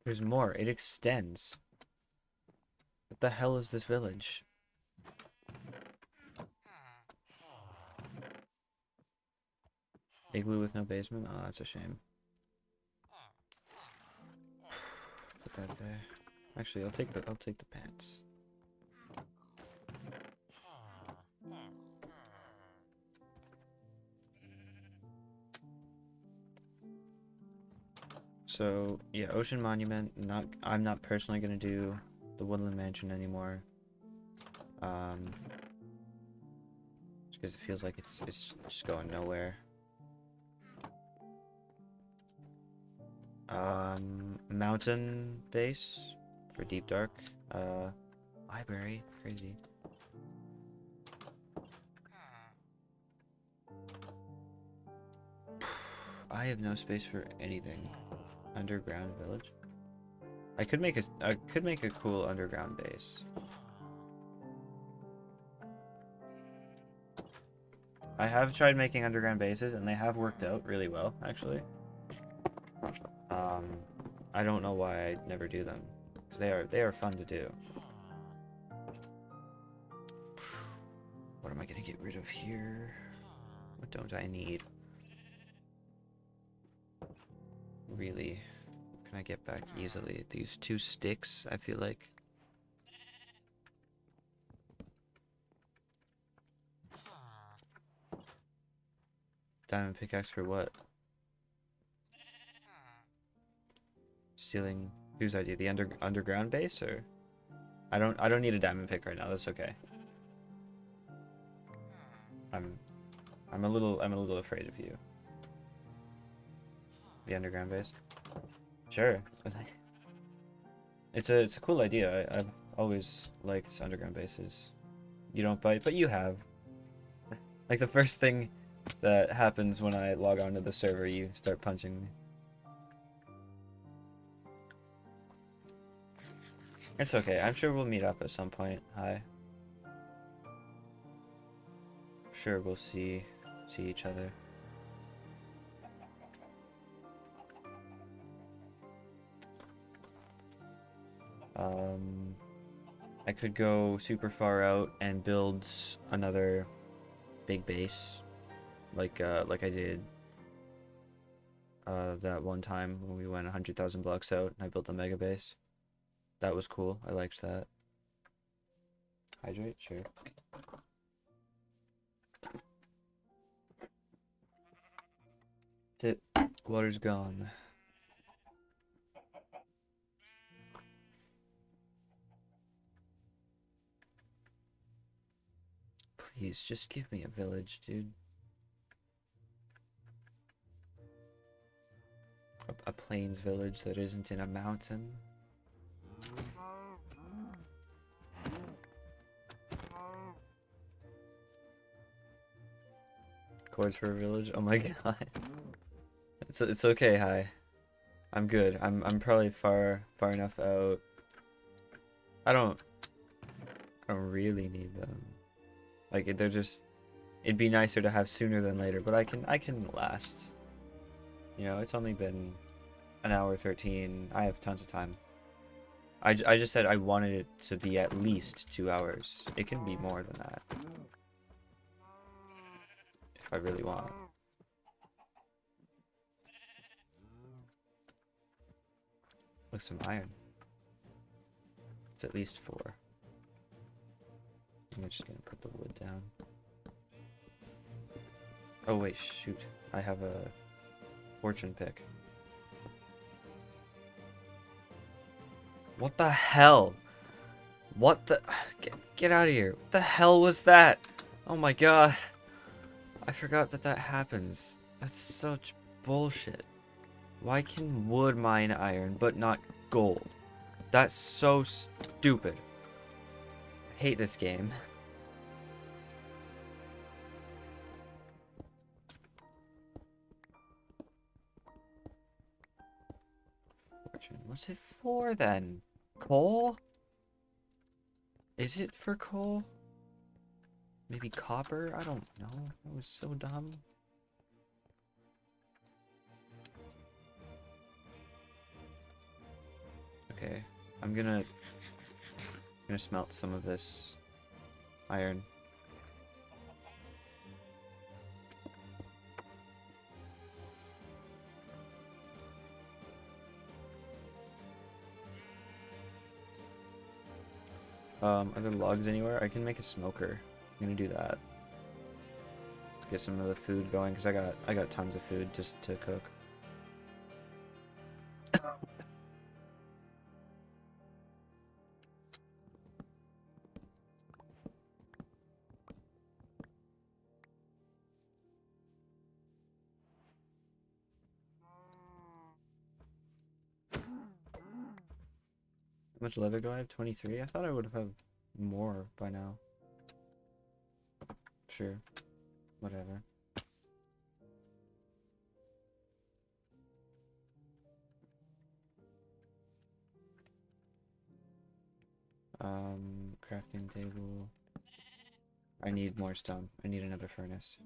There's more. It extends. What the hell is this village? Igloo with no basement? Oh, that's a shame. Put that there. Actually, I'll take the pants. So, yeah, Ocean Monument. I'm not personally gonna do the Woodland Mansion anymore. Just because it feels like it's just going nowhere. Mountain base for Deep Dark. Library. Crazy. I have no space for anything. Underground village. I could make a cool underground base. I have tried making underground bases and they have worked out really well, actually. I don't know why I never do them, because they are fun to do. What am I gonna get rid of here? What don't I need? Really? What Can I get back easily? These 2 sticks, I feel like. Diamond pickaxe for what? Stealing whose idea? The underground base, or I don't need a diamond pick right now. That's okay. I'm a little afraid of you. The underground base. Sure. It's a cool idea. I've always liked underground bases. You don't bite, but you have. Like the first thing that happens when I log onto the server, you start punching me. It's okay. I'm sure we'll meet up at some point. Hi. Sure, we'll see each other. I could go super far out and build another big base, like I did that one time when we went 100,000 blocks out and I built a mega base. That was cool. I liked that. Hydrate, sure. That's it. Water's gone. Please, just give me a village, dude. A plains village that isn't in a mountain. Chords for a village? Oh my god. It's okay, hi. I'm good. I'm probably far enough out. I don't really need them. Like they're just, it'd be nicer to have sooner than later, but I can last. You know, it's only been an hour 13. I have tons of time. I just said I wanted it to be at least 2 hours. It can be more than that if I really want. Look, some iron. It's at least 4. I'm just gonna put the wood down. Oh wait, shoot. I have a fortune pick. What the hell? What the... Get out of here. What the hell was that? Oh my god. I forgot that happens. That's such bullshit. Why can wood mine iron, but not gold? That's so stupid. I hate this game. What's it for then? Coal? Is it for coal? Maybe copper? I don't know. That was so dumb. Okay, I'm gonna smelt some of this iron. Are there logs anywhere? I can make a smoker. I'm gonna do that. Get some of the food going, because I got tons of food just to cook. How much leather do I have? 23? I thought I would have had more by now. Sure. Whatever. Crafting table. I need more stone. I need another furnace.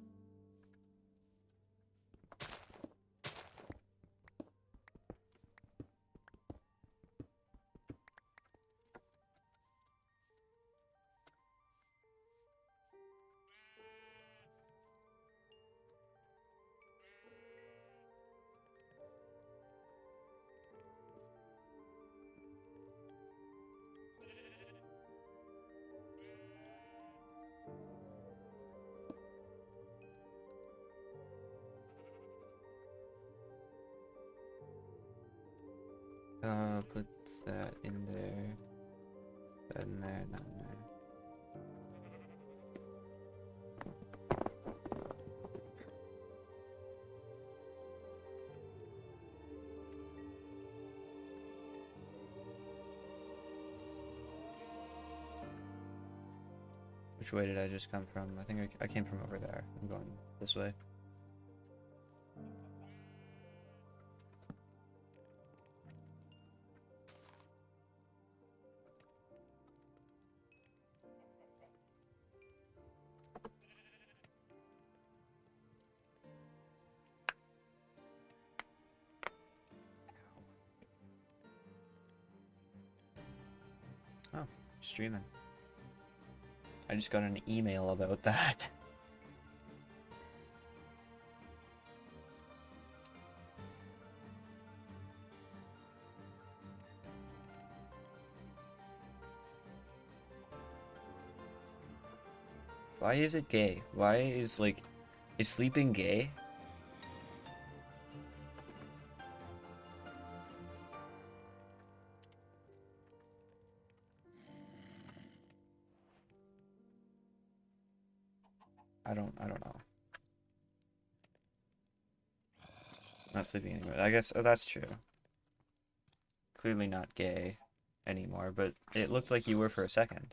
Put that in there. That in there, not in there. Which way did I just come from? I think I came from over there. I'm going this way. Oh, streaming. I just got an email about that. Why is it gay? Why is is sleeping gay? I don't know. Not sleeping anymore. I guess that's true. Clearly not gay anymore, but it looked like you were for a second.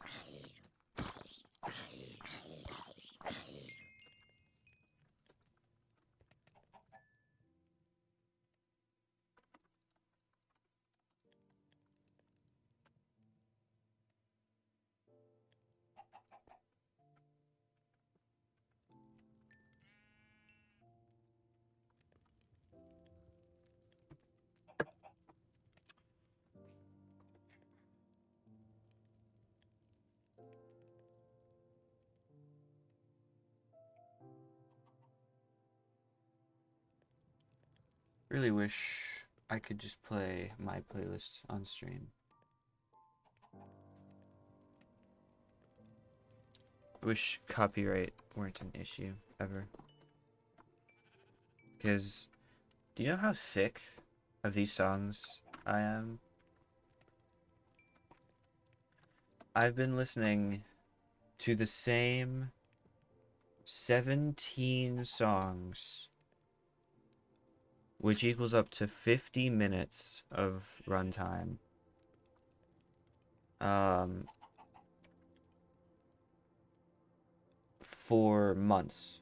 Really wish I could just play my playlist on stream. I wish copyright weren't an issue ever. Because do you know how sick of these songs I am? I've been listening to the same 17 songs, which equals up to 50 minutes of runtime. For months.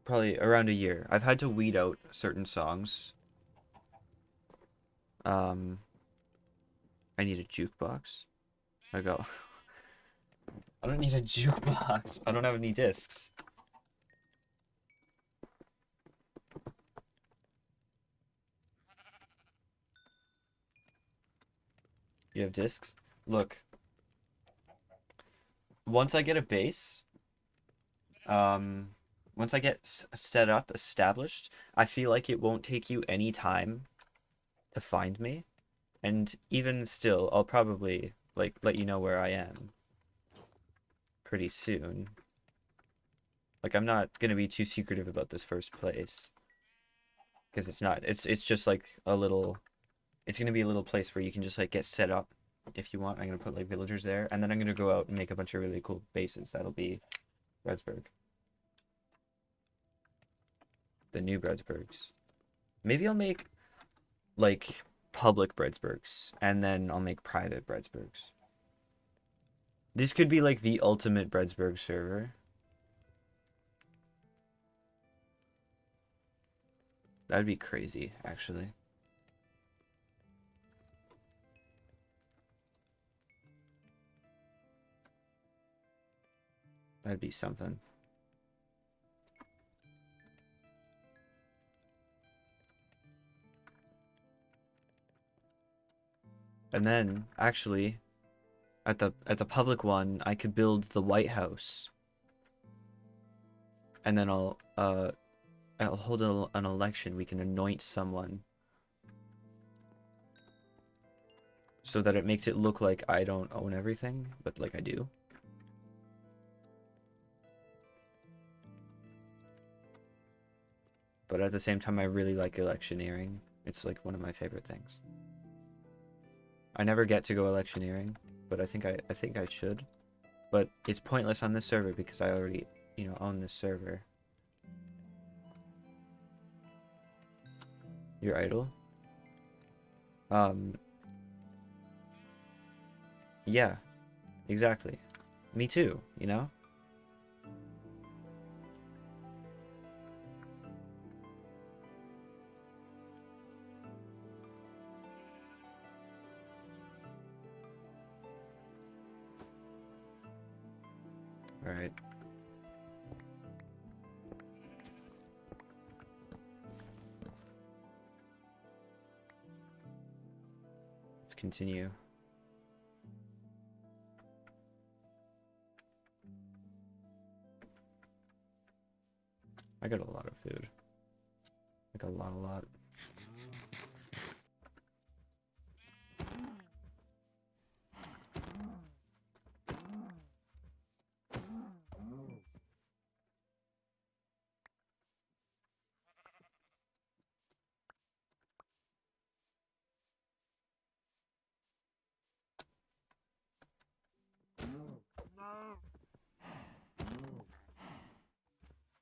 Probably around a year. I've had to weed out certain songs. I need a jukebox. I go. I don't need a jukebox. I don't have any discs. You have discs? Look. Once I get a base, once I get set up, established, I feel like it won't take you any time to find me. And even still, I'll probably let you know where I am pretty soon. Like, I'm not gonna be too secretive about this first place. Because it's not. It's just like a little... It's gonna be a little place where you can just get set up if you want. I'm gonna put villagers there, and then I'm gonna go out and make a bunch of really cool bases. That'll be Breadsburg. The new Breadsburgs. Maybe I'll make public Breadsburgs, and then I'll make private Breadsburgs. This could be the ultimate Breadsburg server. That'd be crazy, actually. That'd be something. And then, actually, at the public one, I could build the White House. And then I'll hold an election. We can anoint someone. So that it makes it look like I don't own everything, but I do. But at the same time, I really like electioneering. It's one of my favorite things. I never get to go electioneering, but I think I should. But it's pointless on this server because I already, you know, own this server. You're idle? Yeah, exactly. Me too, you know? Alright. Let's continue. I got a lot of food. Like a lot.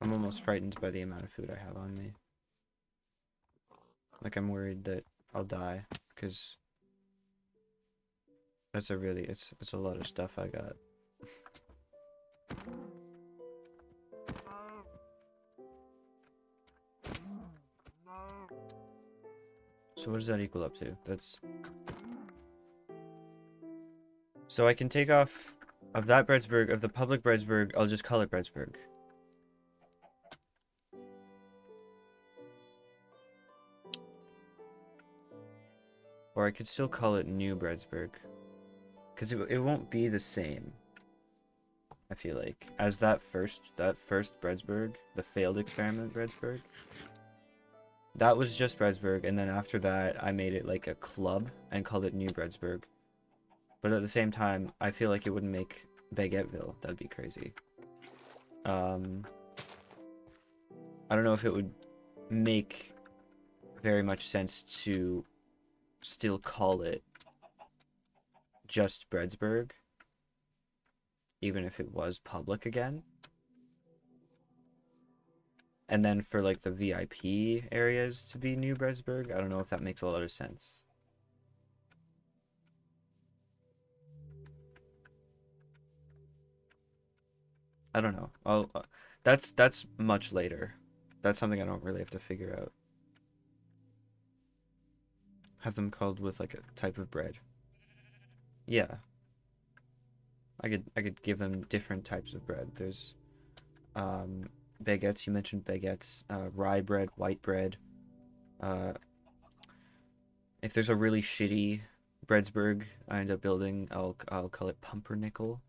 I'm almost frightened by the amount of food I have on me. Like I'm worried that I'll die because that's a really it's a lot of stuff I got. So what does that equal up to? That's so I can take off of that Breadsburg, of the public Breadsburg, I'll just call it Breadsburg. Or I could still call it New Breadsburg. Because it won't be the same, I feel like, as that first Breadsburg, the failed experiment Breadsburg. That was just Breadsburg, and then after that, I made it like a club and called it New Breadsburg. But at the same time, I feel like it wouldn't make Baguetteville. That'd be crazy. I don't know if it would make very much sense to still call it just Breadsburg, even if it was public again. And then for like the VIP areas to be New Breadsburg, I don't know if that makes a lot of sense. I don't know. That's much later. That's something I don't really have to figure out. Have them called with like a type of bread. Yeah. I could give them different types of bread. There's baguettes, you mentioned baguettes, rye bread, white bread. Uh if there's a really shitty Breadsburg I end up building, I'll call it pumpernickel.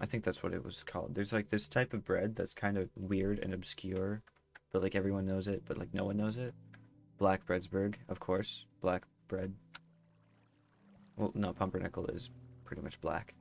I think that's what it was called. There's like this type of bread that's kind of weird and obscure, but like everyone knows it, but like no one knows it. Black Breadsburg, of course. Black bread. Well, no, pumpernickel is pretty much black.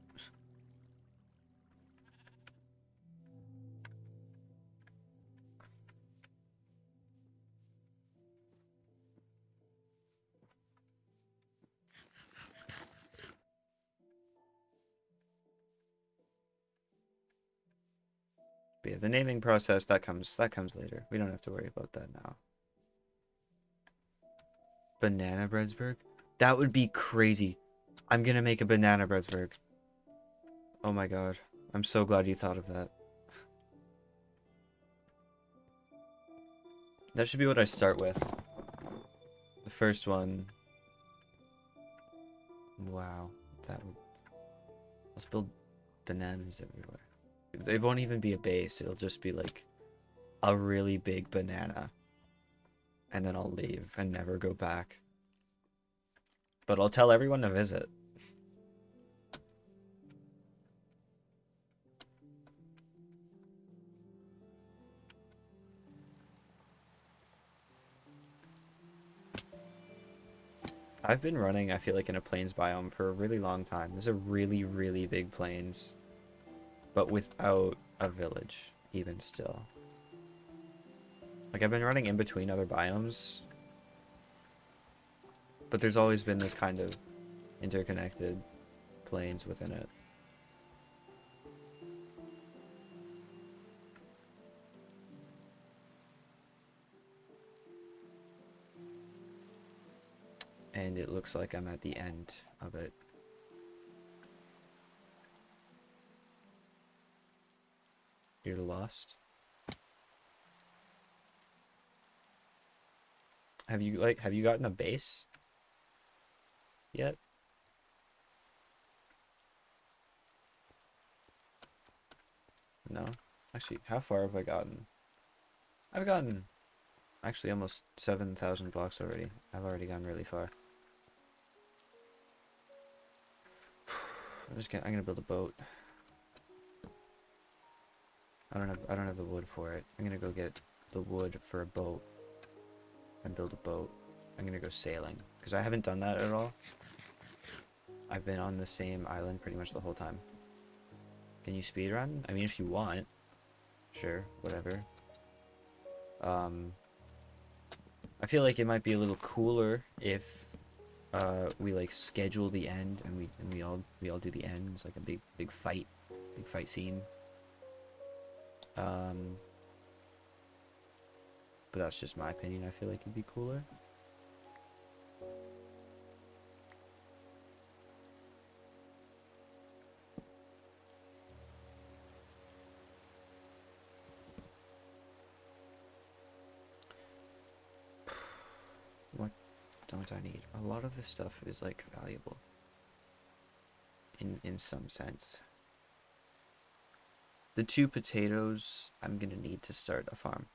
But yeah, the naming process that comes later. We don't have to worry about that now. Banana Breadsburg? That would be crazy. I'm gonna make a banana Breadsburg. Oh my god. I'm so glad you thought of that. That should be what I start with. The first one. Wow. That would... Let's build bananas everywhere. It won't even be a base. It'll just be like a really big banana. And then I'll leave and never go back. But I'll tell everyone to visit. I've been running, I feel like, in a plains biome for a really long time. There's a really, really big plains, but without a village, even still. Like, I've been running in between other biomes, But there's always been this kind of interconnected planes within it. And it looks like I'm at the end of it. You're lost. Have you gotten a base yet? No? Actually, how far have I gotten? I've gotten actually almost 7,000 blocks already. I've already gone really far. I'm gonna build a boat. I don't have the wood for it. I'm gonna go get the wood for a boat and build a boat. I'm gonna go sailing because I haven't done that at all. I've been on the same island pretty much the whole time. Can you speedrun? I mean, if you want. Sure, whatever. I feel like it might be a little cooler if we like schedule the end and we all do the end. It's like a big fight scene. But that's just my opinion. I feel like it'd be cooler. What don't I need? A lot of this stuff is like valuable in some sense. The 2 potatoes I'm gonna need to start a farm.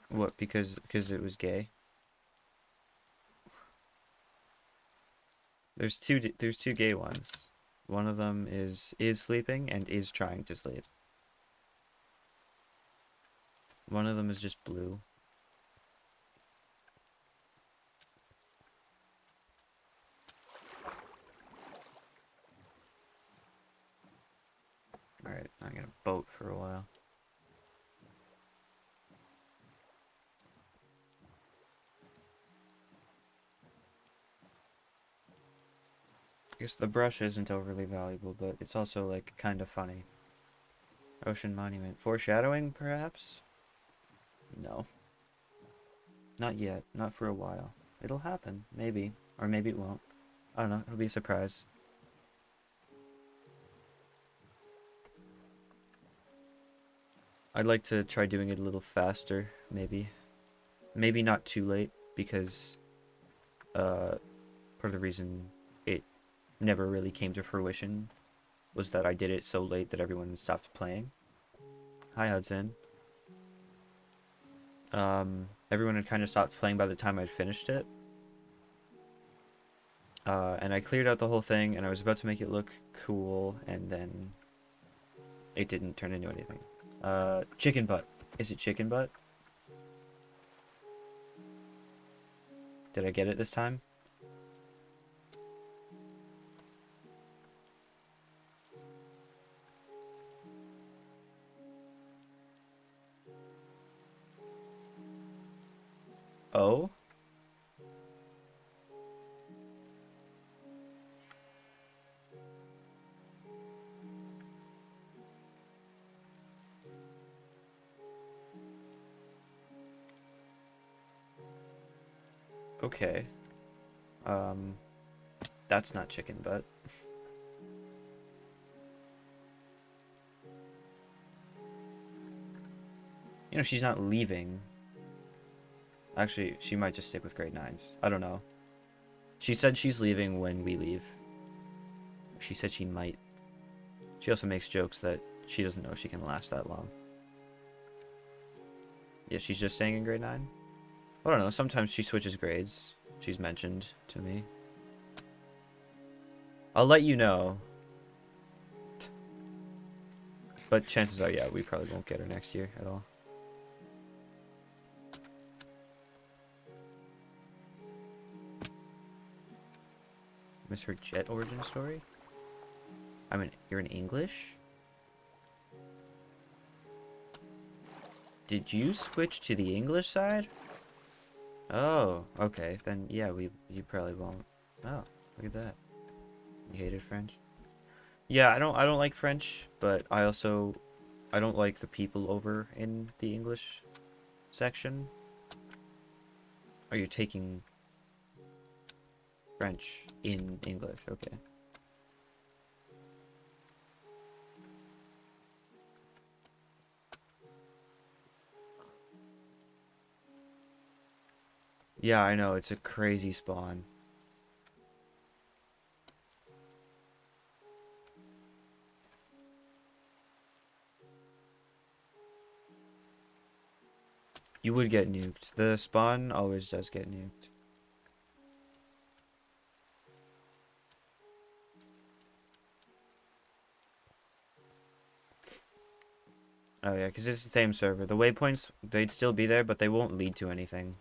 What? Because it was gay? There's two gay ones. One of them is sleeping and is trying to sleep. One of them is just blue. Alright, I'm gonna boat for a while. I guess the brush isn't overly valuable, but it's also like kind of funny. Ocean monument. Foreshadowing, perhaps? No. Not yet. Not for a while. It'll happen. Maybe. Or maybe it won't. I don't know. It'll be a surprise. I'd like to try doing it a little faster, maybe. Maybe not too late, because part of the reason it never really came to fruition was that I did it so late that everyone stopped playing. Hi, Hudson. Everyone had kind of stopped playing by the time I'd finished it. And I cleared out the whole thing, and I was about to make it look cool, and then it didn't turn into anything. Chicken butt. Is it chicken butt? Did I get it this time? Oh? Okay. That's not chicken butt. You know, she's not leaving. Actually, she might just stick with grade 9s. I don't know. She said she's leaving when we leave. She said she might. She also makes jokes that she doesn't know if she can last that long. Yeah, she's just staying in grade 9? I don't know. Sometimes she switches grades. She's mentioned to me. I'll let you know. But chances are, yeah, we probably won't get her next year at all. Miss her jet origin story? I mean, you're in English? Did you switch to the English side? Oh, okay. Then yeah, you probably won't. Oh, look at that. You hated French? Yeah, I don't like French, but I don't like the people over in the English section. Oh, you're taking French in English. Okay. Yeah, I know. It's a crazy spawn. You would get nuked. The spawn always does get nuked. Oh yeah, because it's the same server. The waypoints, they'd still be there, but they won't lead to anything.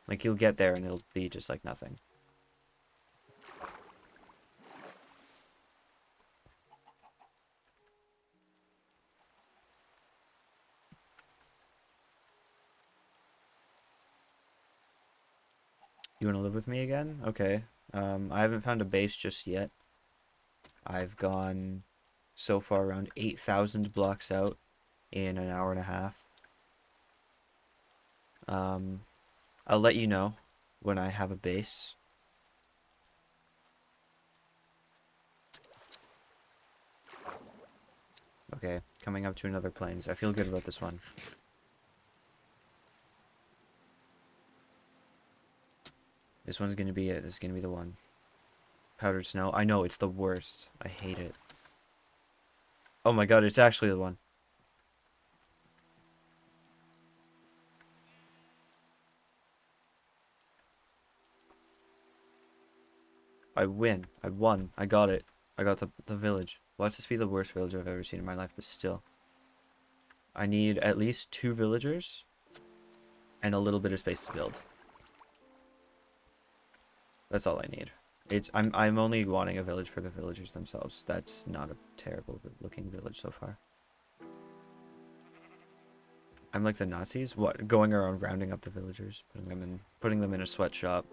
Like, you'll get there and it'll be just like nothing. You want to live with me again? Okay. I haven't found a base just yet. I've gone so far around 8,000 blocks out in an hour and a half. I'll let you know when I have a base. Okay, coming up to another plains. I feel good about this one. This one's gonna be it. This is gonna be the one. Powdered snow. I know, it's the worst. I hate it. Oh my god, it's actually the one. I win. I won. I got it. I got the village. Watch this be the worst village I've ever seen in my life, but still. I need at least 2 villagers and a little bit of space to build. That's all I need. I'm only wanting a village for the villagers themselves. That's not a terrible looking village so far. I'm like the Nazis? What? Going around rounding up the villagers, putting them in a sweatshop.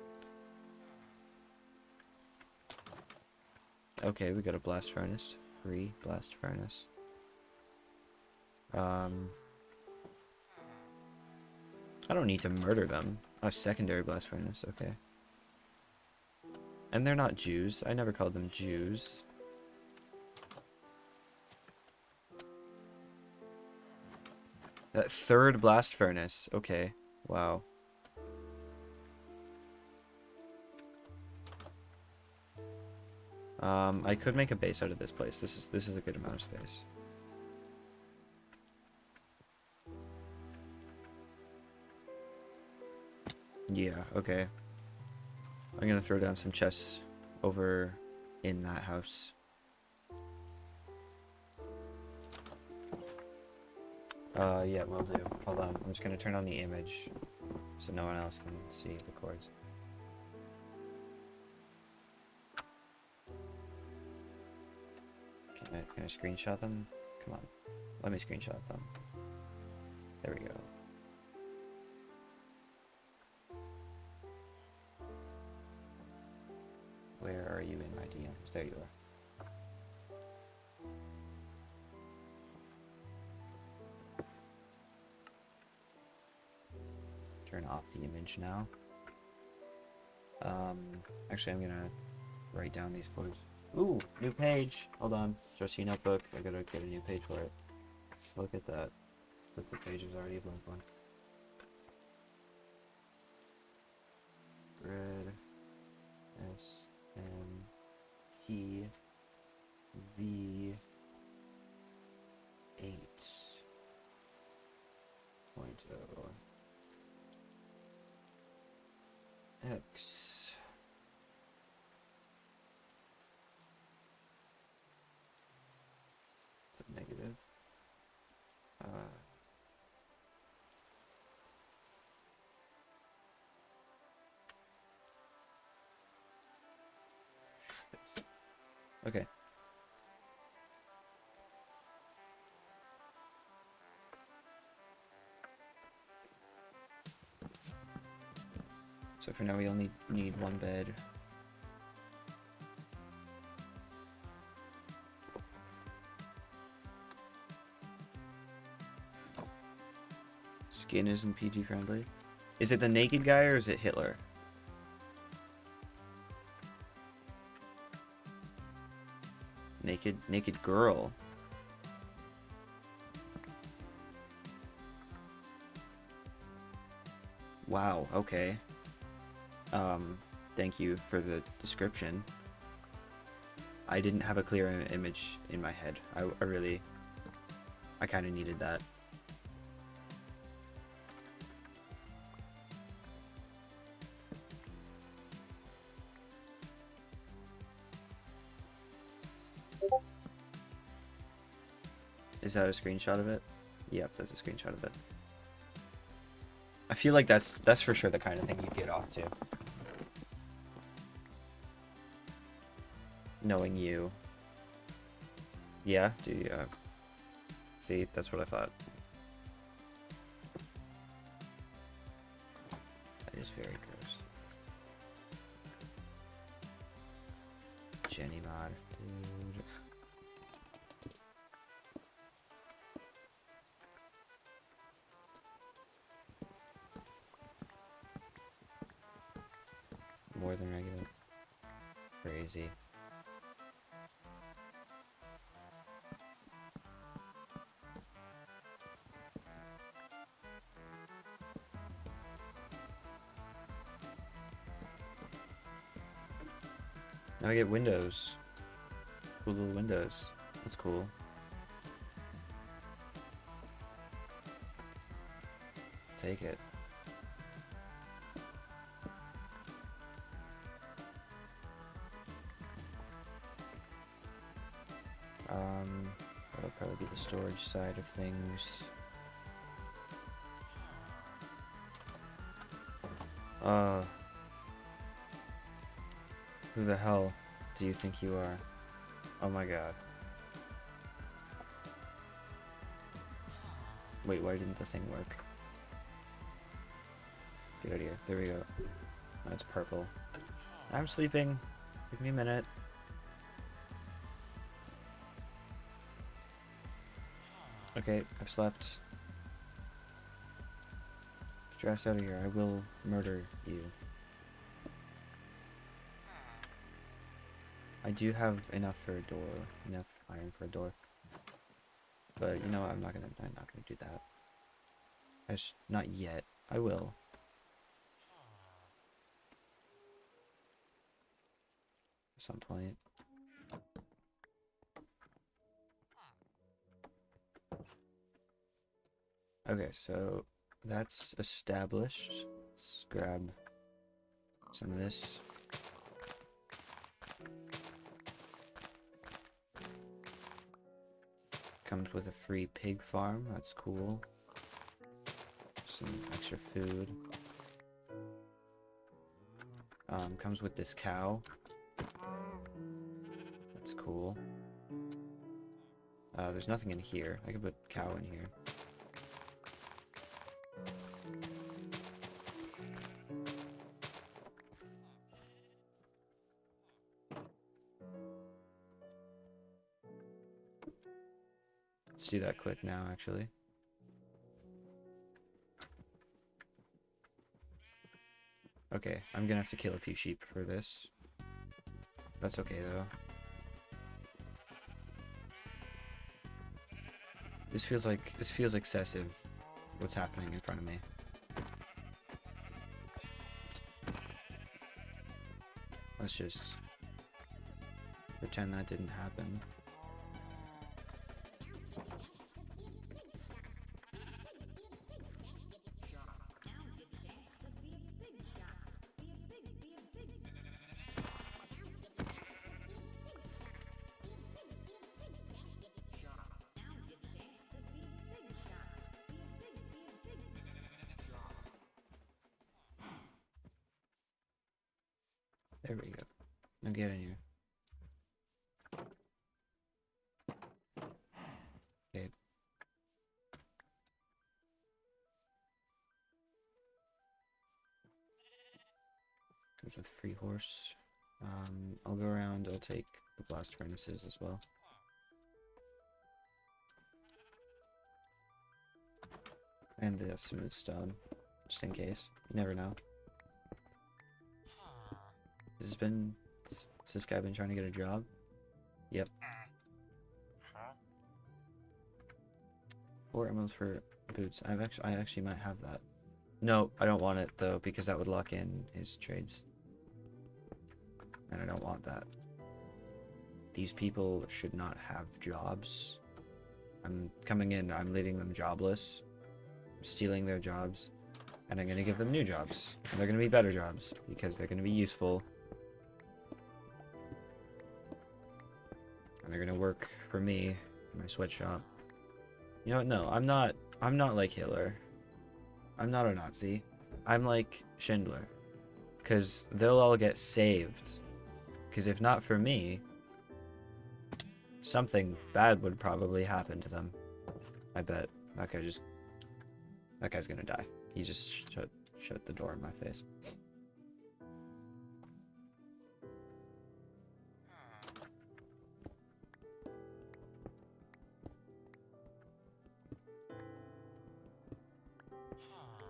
Okay, we got a blast furnace. Free blast furnace. I don't need to murder them. Oh, secondary blast furnace, okay. And they're not Jews. I never called them Jews. That third blast furnace, okay. Wow. I could make a base out of this place. This is a good amount of space. Yeah, okay. I'm gonna throw down some chests over in that house. Yeah, will do. Hold on. I'm just gonna turn on the image so no one else can see the chords. Can I screenshot them? Come on. Let me screenshot them. There we go. Where are you in my DMs? There you are. Turn off the image now. Actually, I'm gonna write down these points. Ooh, new page. Hold on. Trusty notebook. I gotta get a new page for it. Look at that. Look, the page is already a blank one. Bread. SMP V 8.0 X. It's a negative. Okay. So for now we only need one bed. Skin isn't PG friendly. Is it the naked guy or is it Hitler? Naked girl. Wow, okay. Thank you for the description. I didn't have a clear image in my head. I kind of needed that. Is that a screenshot of it? Yep, that's a screenshot of it. I feel like that's for sure the kind of thing you'd get off to. Knowing you. Yeah, do you? See, that's what I thought. That is very gross. Jenny mod, dude. More than regular. Crazy. Now I get windows. Cool little windows. That's cool. Take it. That'll probably be the storage side of things. Who the hell do you think you are? Oh my god. Wait, why didn't the thing work? Get out of here. There we go. Oh, it's purple. I'm sleeping. Give me a minute. Okay, I've slept. Get your ass out of here. I will murder you. I do have enough for a door. Enough iron for a door. But you know what? I'm not gonna do that. Not yet. I will. At some point. Okay, so that's established. Let's grab some of this. Comes with a free pig farm. That's cool. Some extra food. Comes with this cow. That's cool. There's nothing in here. I could put cow in here. Let's do that quick now, actually. Okay, I'm gonna have to kill a few sheep for this. That's okay, though. This feels excessive, what's happening in front of me. Let's just pretend that didn't happen. There we go. Now get in here. Okay. Comes with free horse. I'll go around. I'll take the blast furnaces as well. And the smooth stone, just in case. You never know. Has this guy been trying to get a job? Yep. 4 emeralds for boots. I actually might have that. No, I don't want it though, because that would lock in his trades. And I don't want that. These people should not have jobs. I'm coming in, I'm leaving them jobless. I'm stealing their jobs. And I'm gonna give them new jobs. And they're gonna be better jobs, because they're gonna be useful. And they're gonna work for me in my sweatshop. You know what? No, I'm not like Hitler. I'm not a Nazi. I'm like Schindler. Because they'll all get saved. Because if not for me, something bad would probably happen to them. I bet. That guy's gonna die. He just shut the door in my face.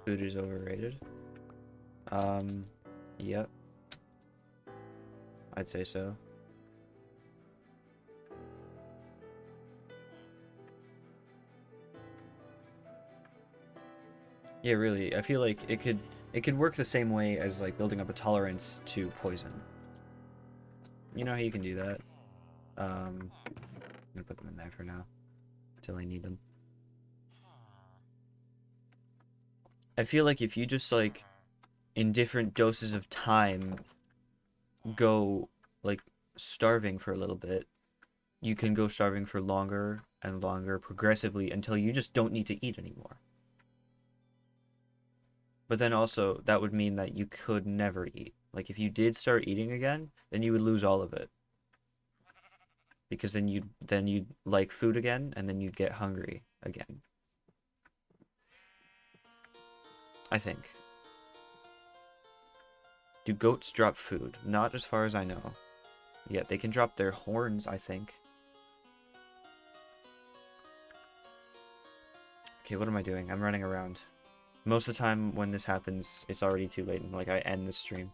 Food is overrated. Yep. I'd say so. Yeah, really. I feel like it could work the same way as like building up a tolerance to poison. You know how you can do that? I'm gonna put them in there for now. Until I need them. I feel like if you just like in different doses of time go like starving for a little bit, you can go starving for longer and longer progressively until you just don't need to eat anymore. But then also that would mean that you could never eat. Like if you did start eating again, then you would lose all of it. Because then you'd like food again and then you'd get hungry again. I think. Do goats drop food? Not as far as I know. Yeah, they can drop their horns, I think. Okay, what am I doing? I'm running around. Most of the time when this happens, it's already too late and like I end the stream.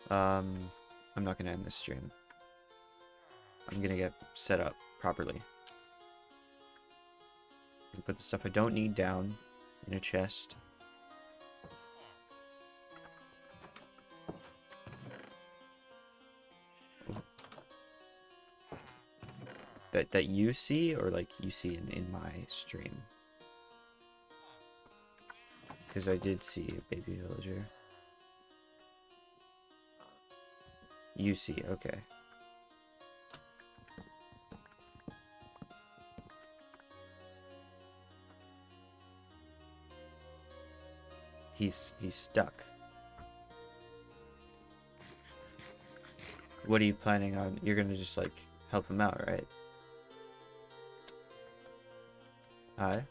I'm not gonna end this stream. I'm gonna get set up properly. Put the stuff I don't need down in a chest. That you see, or like you see in my stream? Because I did see a baby villager. You see, okay. He's stuck. What are you planning on? You're gonna just like help him out, right? Hi.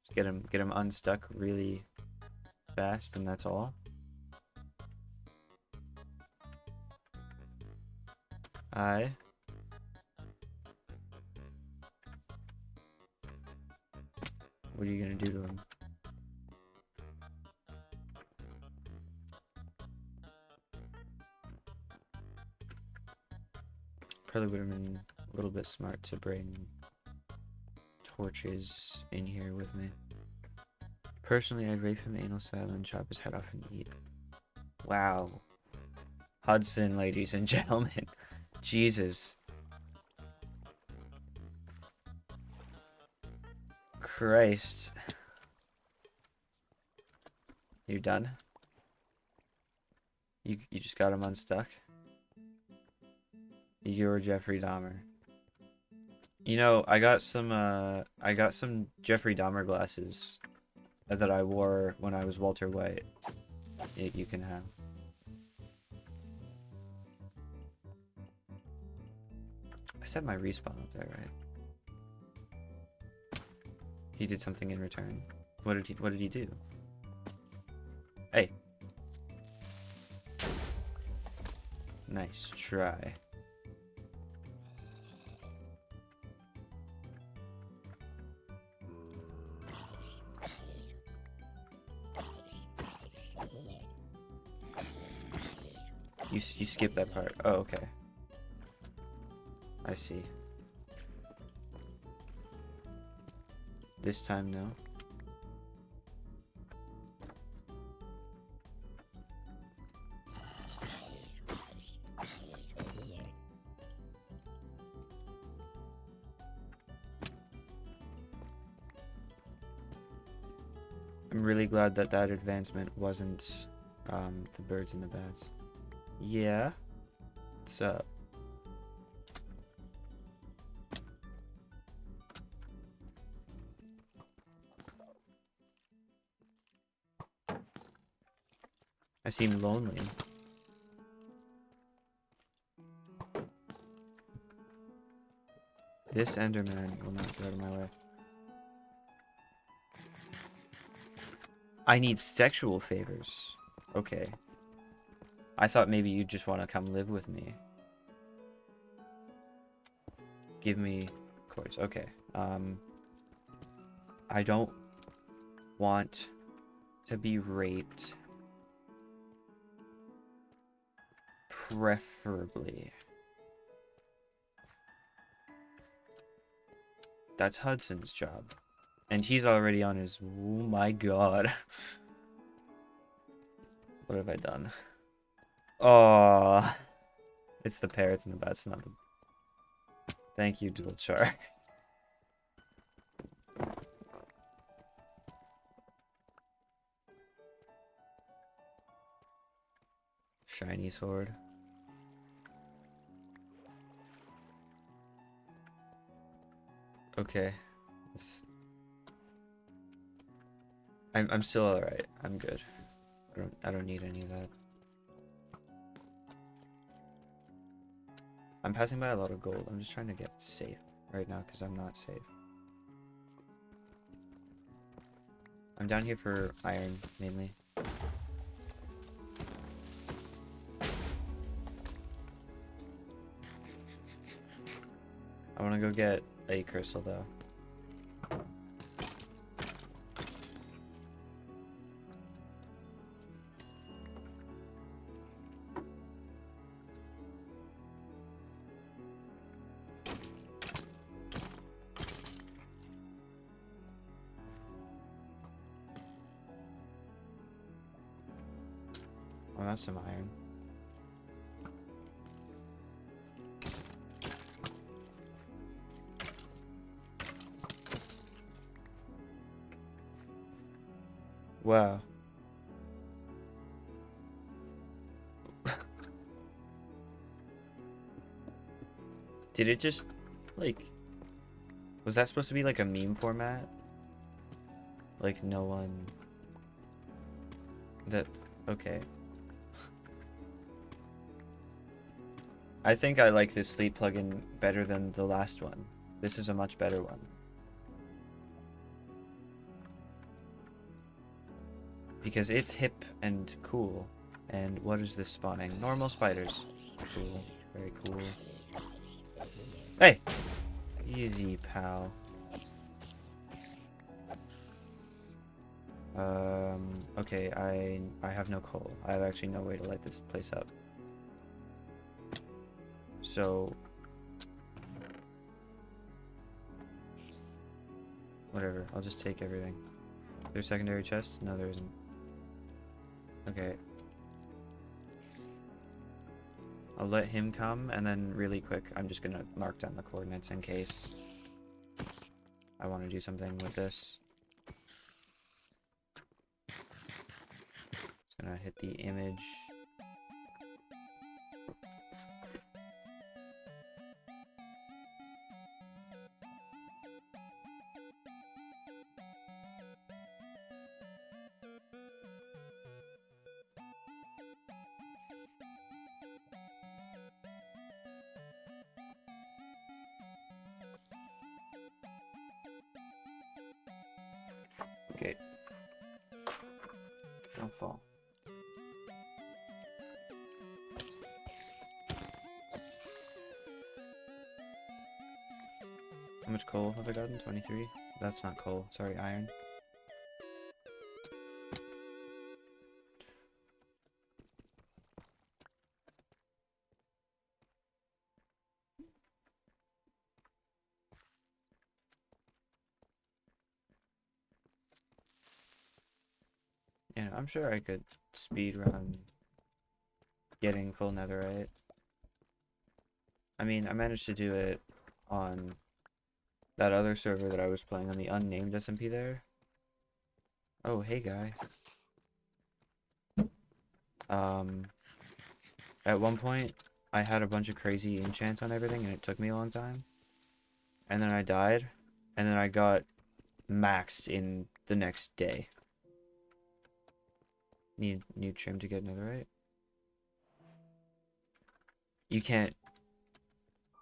Just get him unstuck really fast, and that's all. Hi. What are you gonna do to him? Probably would have been a little bit smart to bring torches in here with me. Personally, I'd rape him anal style and chop his head off and eat. Wow. Hudson, ladies and gentlemen. Jesus. Christ. You done? You just got him unstuck? You're Jeffrey Dahmer. You know, I got some Jeffrey Dahmer glasses that I wore when I was Walter White. You can have. I set my respawn up there, right? He did something in return. What did he do? Hey. Nice try. You skipped that part. Oh, okay. I see. This time, no. I'm really glad that that advancement wasn't the birds and the bats. Yeah. What's up? I seem lonely. This Enderman will not get out of my way. I need sexual favors. Okay. I thought maybe you'd just want to come live with me. Give me quartz. Okay. I don't want to be raped. Preferably. That's Hudson's job. And he's already on his... Oh my god. What have I done? Oh, it's the parrots and the bats, not the... Thank you, dual char. Shiny sword. Okay. I'm still alright. I'm good. I don't need any of that. I'm passing by a lot of gold. I'm just trying to get safe right now because I'm not safe. I'm down here for iron mainly. I want to go get a crystal though. Oh, that's some iron. Wow. Did it just, like... Was that supposed to be like a meme format? Like, no one... That... Okay. I think I like this sleep plugin better than the last one. This is a much better one. Because it's hip and cool. And what is this spawning? Normal spiders. Cool. Very cool. Hey! Easy, pal. Okay, I have no coal. I have actually no way to light this place up. So... Whatever, I'll just take everything. There's secondary chests? No, there isn't. Okay. I'll let him come, and then really quick, I'm just gonna mark down the coordinates in case I want to do something with this. Just gonna hit the image. Okay, Don't fall. How much coal have I gotten? 23? That's not coal. Sorry, iron. Yeah, I'm sure I could speed run getting full netherite. I mean, I managed to do it on that other server that I was playing on the unnamed SMP there. Oh, hey guy. At one point, I had a bunch of crazy enchants on everything, and it took me a long time. And then I died, and then I got maxed in the next day. Need trim to get netherite. You can't.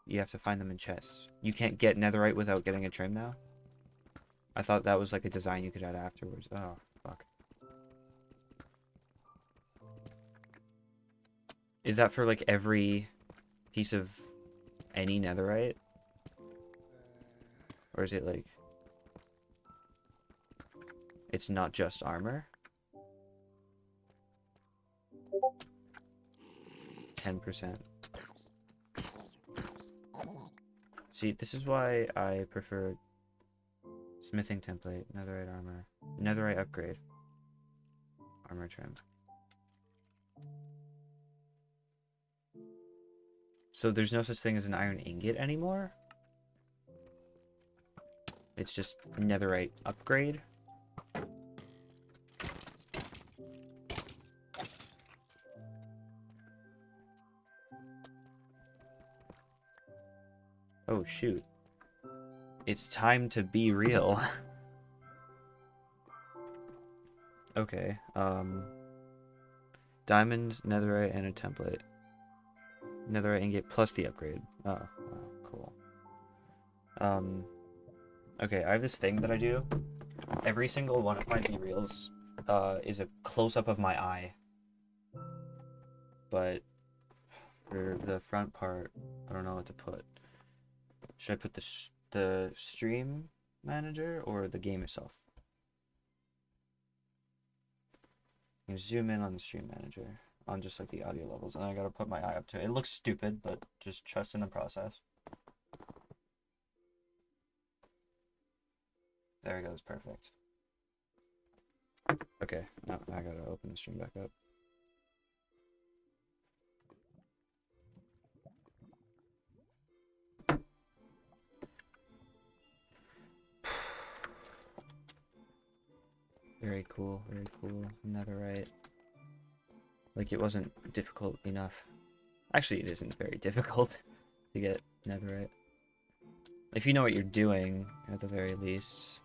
You have to find them in chests. You can't get netherite without getting a trim now? I thought that was like a design you could add afterwards. Oh, fuck. Is that for like every piece of any netherite? Or is it like... It's not just armor? 10%. See, this is why I prefer smithing template, netherite armor, netherite upgrade, armor trim. So there's no such thing as an iron ingot anymore? It's just netherite upgrade? Oh shoot. It's time to be real. Okay, diamond, netherite, and a template. Netherite ingot plus the upgrade. Oh, wow, cool. Okay, I have this thing that I do. Every single one of my B-reels is a close-up of my eye. But for the front part, I don't know what to put. Should I put the stream manager or the game itself? You can zoom in on the stream manager on just like the audio levels, and I gotta put my eye up to it. It looks stupid, but just trust in the process. There it goes, perfect. Okay, now I gotta open the stream back up. Very cool, very cool. Netherite. Like, it wasn't difficult enough. Actually, it isn't very difficult to get netherite. If you know what you're doing, at the very least.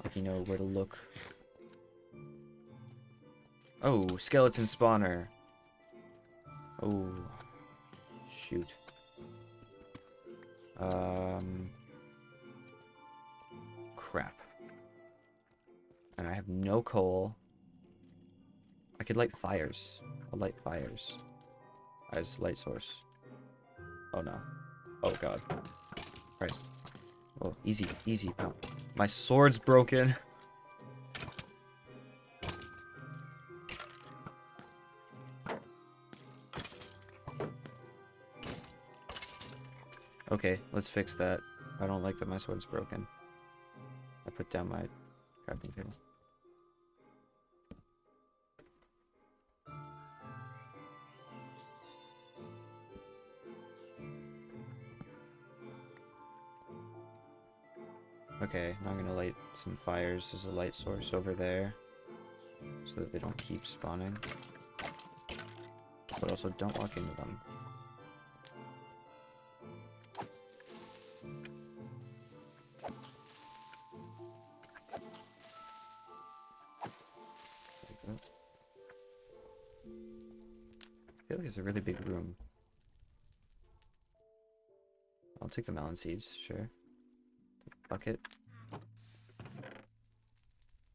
Like, you know where to look. Oh, skeleton spawner. Oh. Shoot. Crap. And I have no coal. I could light fires. I'll light fires as light source. Oh no. Oh god. Christ. Oh, easy, easy. No. My sword's broken. Okay, let's fix that. I don't like that my sword's broken. I put down my crafting table. Okay, now I'm gonna light some fires as a light source over there, so that they don't keep spawning. But also don't walk into them. There we go. I feel like it's a really big room. I'll take the melon seeds, sure. Bucket.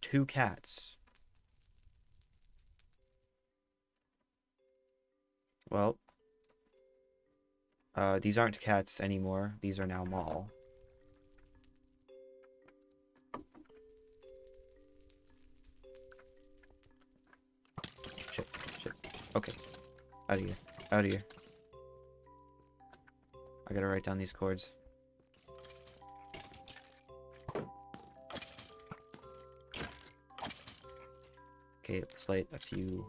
2 cats. Well, these aren't cats anymore. These are now mall. Shit, shit. Okay. Out of here. Out of here. I gotta write down these chords. Okay, let's light a few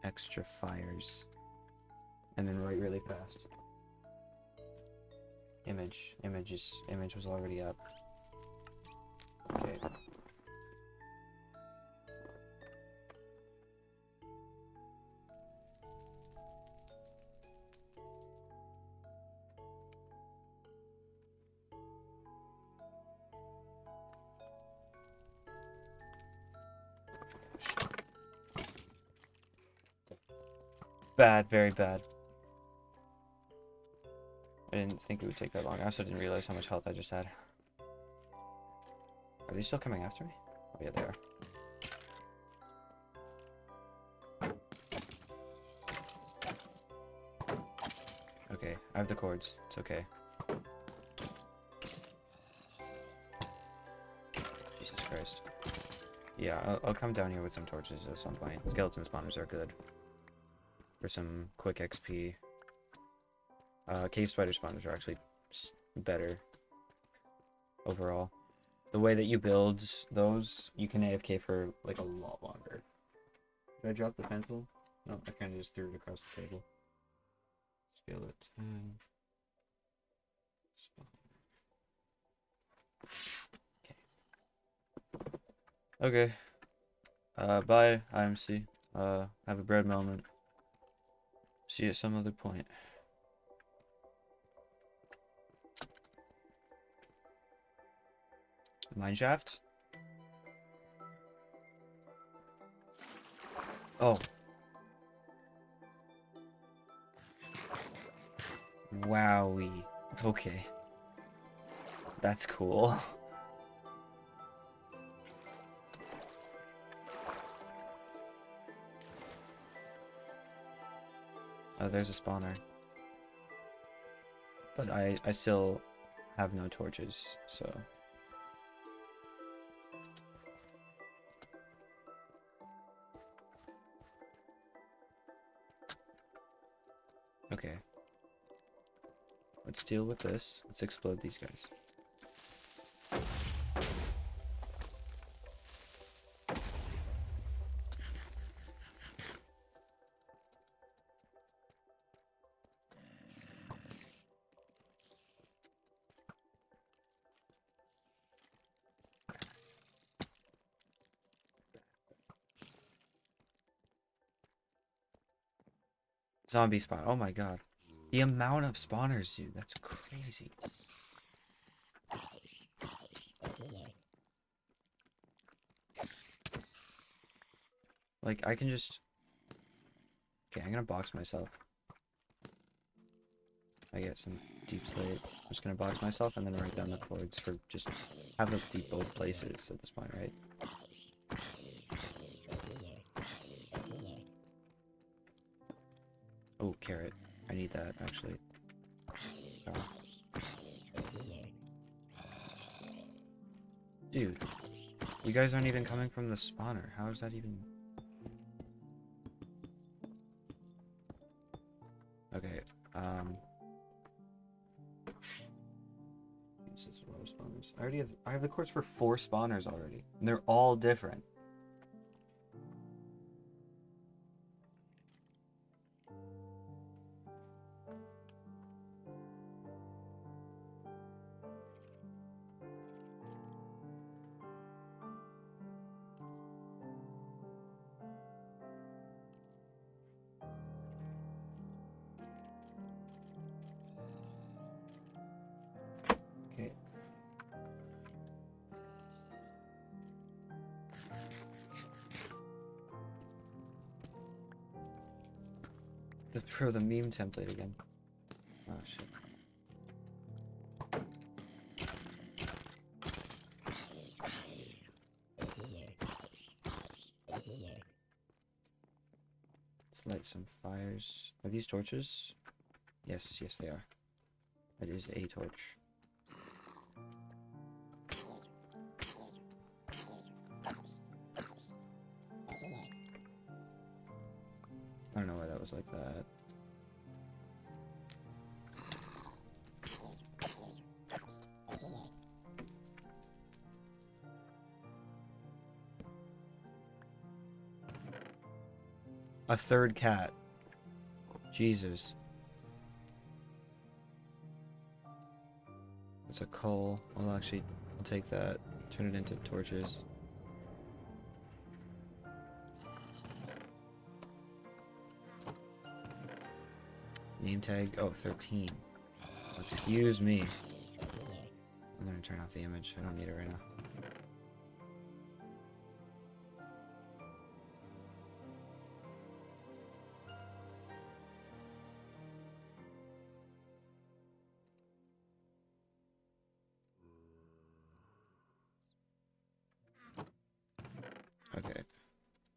extra fires. And then write really fast. Image was already up. Okay. Bad, very bad. I didn't think it would take that long. I also didn't realize how much health I just had. Are they still coming after me? Oh yeah, they are. Okay, I have the cords. It's okay. Jesus Christ. Yeah, I'll come down here with some torches at some point. Skeleton spawners are good. For some quick XP. Cave spider spawners are actually better. Overall. The way that you build those, you can AFK for like a lot longer. Did I drop the pencil? No, I kind of just threw it across the table. Skeleton. Okay. Bye, IMC. Have a bread moment. See you at some other point. Mineshaft? Oh. Wowie. Okay. That's cool. Oh, there's a spawner. But I still have no torches, so... Okay. Let's deal with this. Let's explode these guys. Zombie spawn. Oh my god. The amount of spawners, dude. That's crazy. Like, I can just... Okay, I'm gonna box myself. I get some deep slate. I'm just gonna box myself and then write down the chords for just... Have it be both places at this point, right? Oh, carrot. I need that, actually. Oh. Dude. You guys aren't even coming from the spawner. How is that even... Okay, Jesus, a lot of spawners. I have the cords for 4 spawners already. And they're all different. Okay. The meme template again. Oh shit. Let's light some fires. Are these torches? Yes, yes they are. That is a torch. I don't know why that was like that. A third cat. Jesus. It's a coal. I'll take that. Turn it into torches. Name tag. Oh, 13. Excuse me. I'm gonna turn off the image. I don't need it right now. Okay,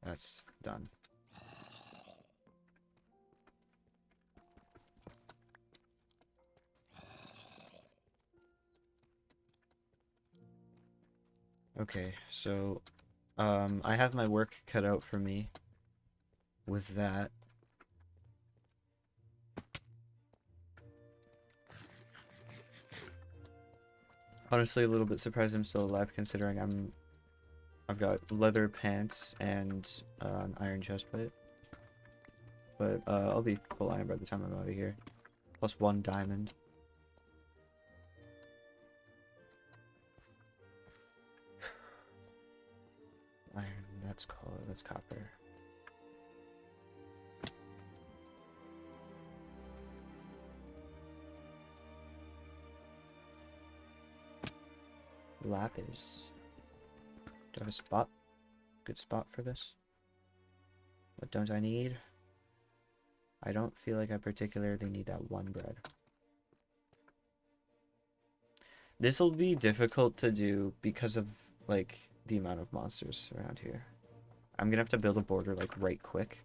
that's done. Okay, so I have my work cut out for me with that. Honestly, a little bit surprised I'm still alive considering I've got leather pants and an iron chest plate. But I'll be full iron by the time I'm out of here. Plus 1 diamond. Iron, that's copper. Lapis. Do I have a spot? Good spot for this? What don't I need? I don't feel like I particularly need that 1 bread. This will be difficult to do because of, like, the amount of monsters around here. I'm gonna have to build a border, like, right quick.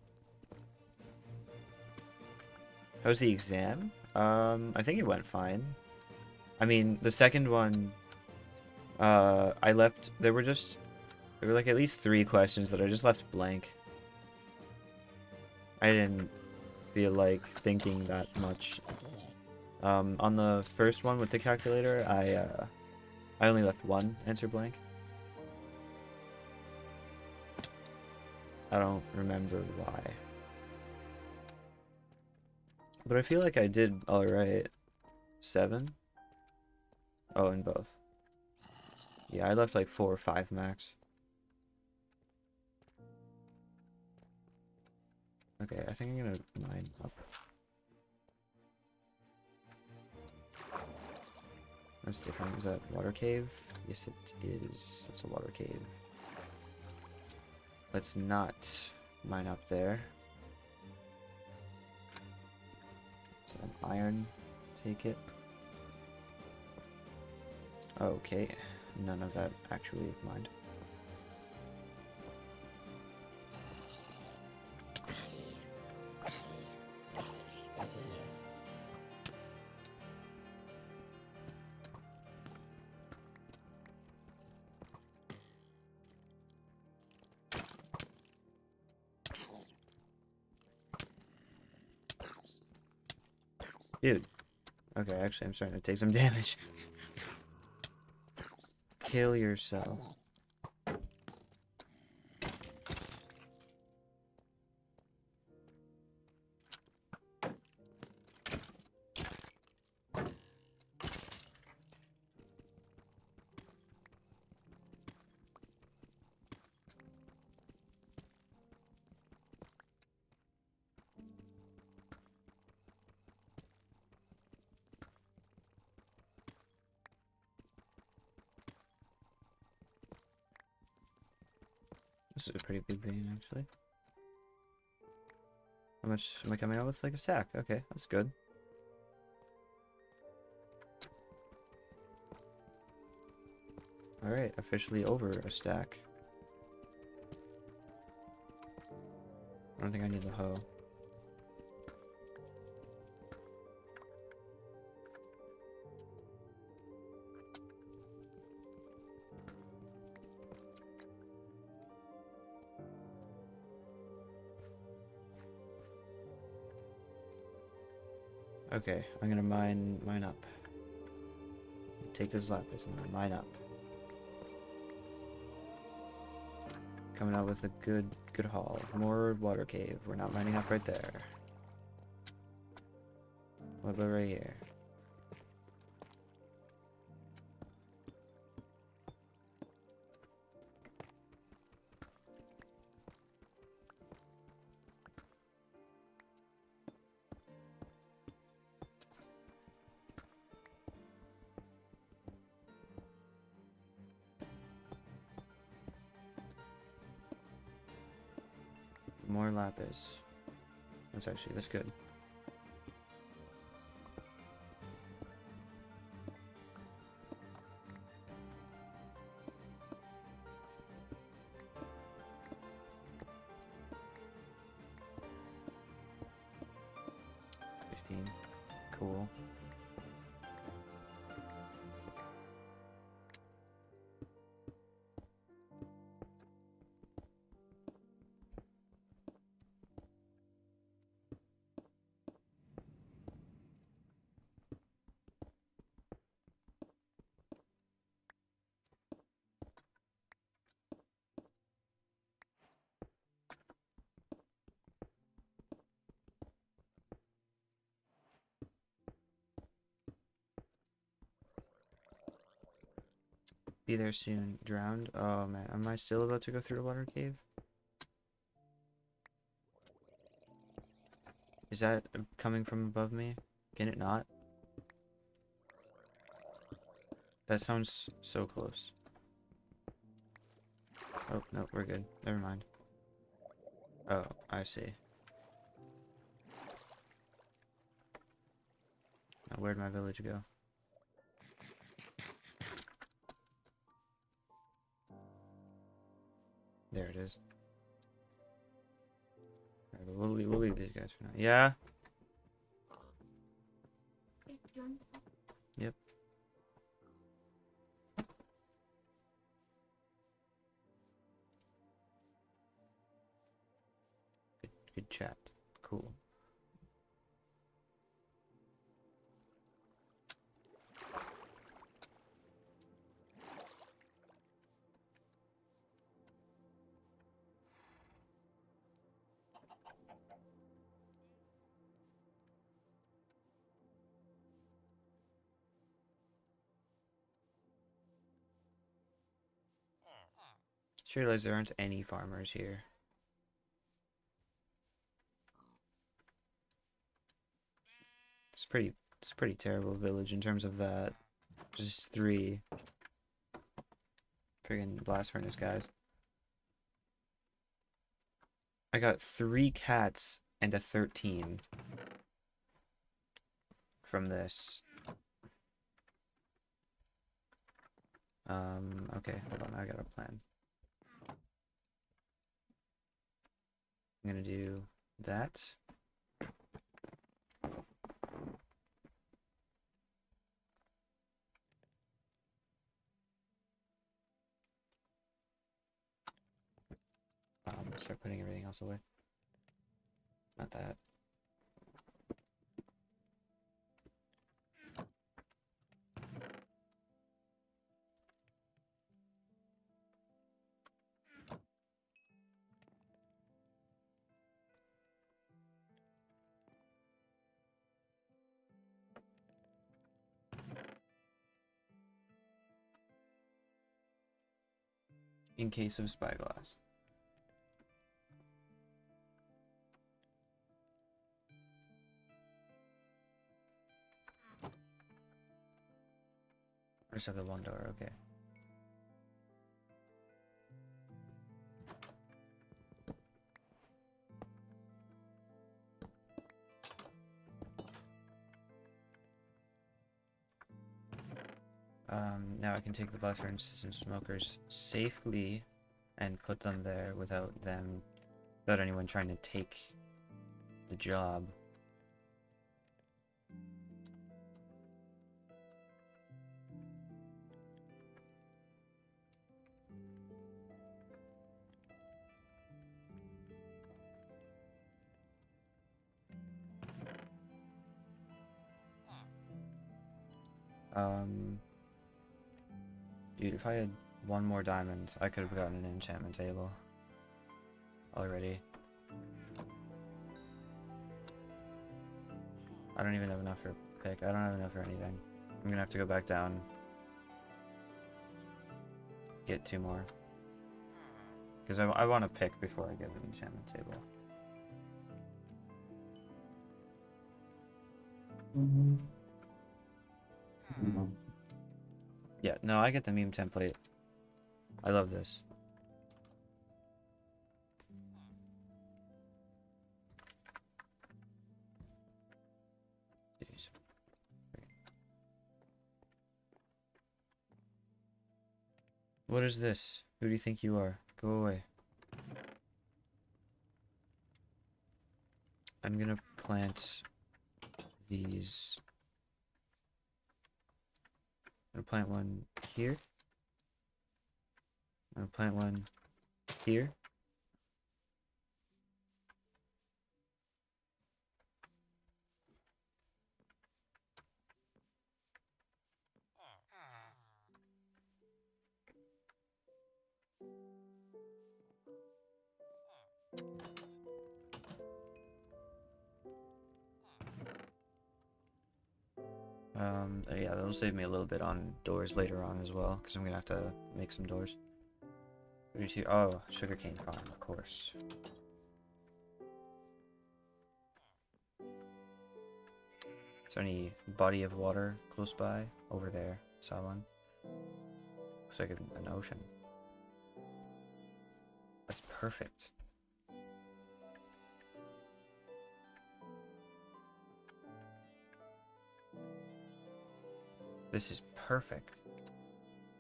How's the exam? I think it went fine. I mean, the second one, I left, there were like at least 3 questions that I just left blank. I didn't feel like thinking that much. On the first one with the calculator, I only left 1 answer blank. I don't remember why. But I feel like I did alright. 7? Oh, in both. Yeah, I left like 4 or 5 max. Okay, I think I'm gonna mine up. That's different. Is that water cave? Yes, it is. That's a water cave. Let's not mine up there. Is that an iron? Take it. Okay, none of that actually mined. Dude. Okay, actually, I'm starting to take some damage. Kill yourself. This is a pretty big vein, actually. How much am I coming out with? Like a stack. Okay, that's good. Alright, officially over a stack. I don't think I need the hoe. Okay, I'm gonna mine up. Take this lapis and mine up. Coming out with a good haul. More water cave. We're not mining up right there. What about right here? More lapis. That's good. Cool. Be there soon. Drowned? Oh man, am I still about to go through a water cave? Is that coming from above me? Can it not? That sounds so close. Oh, no, we're good. Never mind. Oh, I see. Now, where'd my village go? There it is. Right, but we'll leave these guys for now. Yeah? Yep. Good chat. Cool. Just realized there aren't any farmers here. It's a pretty terrible village in terms of that. Just 3 friggin' blast furnace guys. I got 3 cats and a 13 from this. Okay, hold on, I got a plan. I'm gonna do that. I'm gonna start putting everything else away. Not that. In case of spyglass. I just have the one door, okay. Now I can take the blast furnaces and smokers safely and put them there without anyone trying to take the job. Dude, if I had one more diamond, I could have gotten an enchantment table already. I don't even have enough for a pick. I don't have enough for anything. I'm gonna have to go back down. Get 2 more. Because I want to pick before I get an enchantment table. Yeah, no, I get the meme template. I love this. Jeez. What is this? Who do you think you are? Go away. I'm gonna plant these. I'm gonna plant one here. I'm gonna plant one here. Yeah, that'll save me a little bit on doors later on as well, because I'm gonna have to make some doors. Oh, sugarcane farm, of course. Is there any body of water close by? Over there, saw one. Looks like an ocean. That's perfect. This is perfect.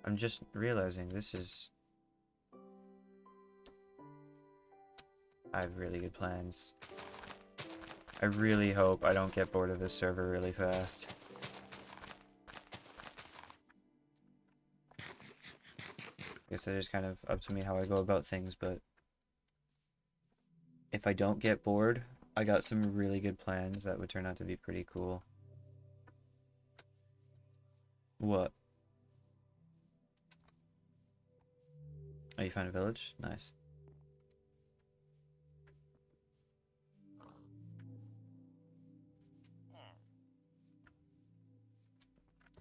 I'm just realizing this is... I have really good plans. I really hope I don't get bored of this server really fast. I guess it is kind of up to me how I go about things, but if I don't get bored, I got some really good plans that would turn out to be pretty cool. What? Oh, you found a village? Nice.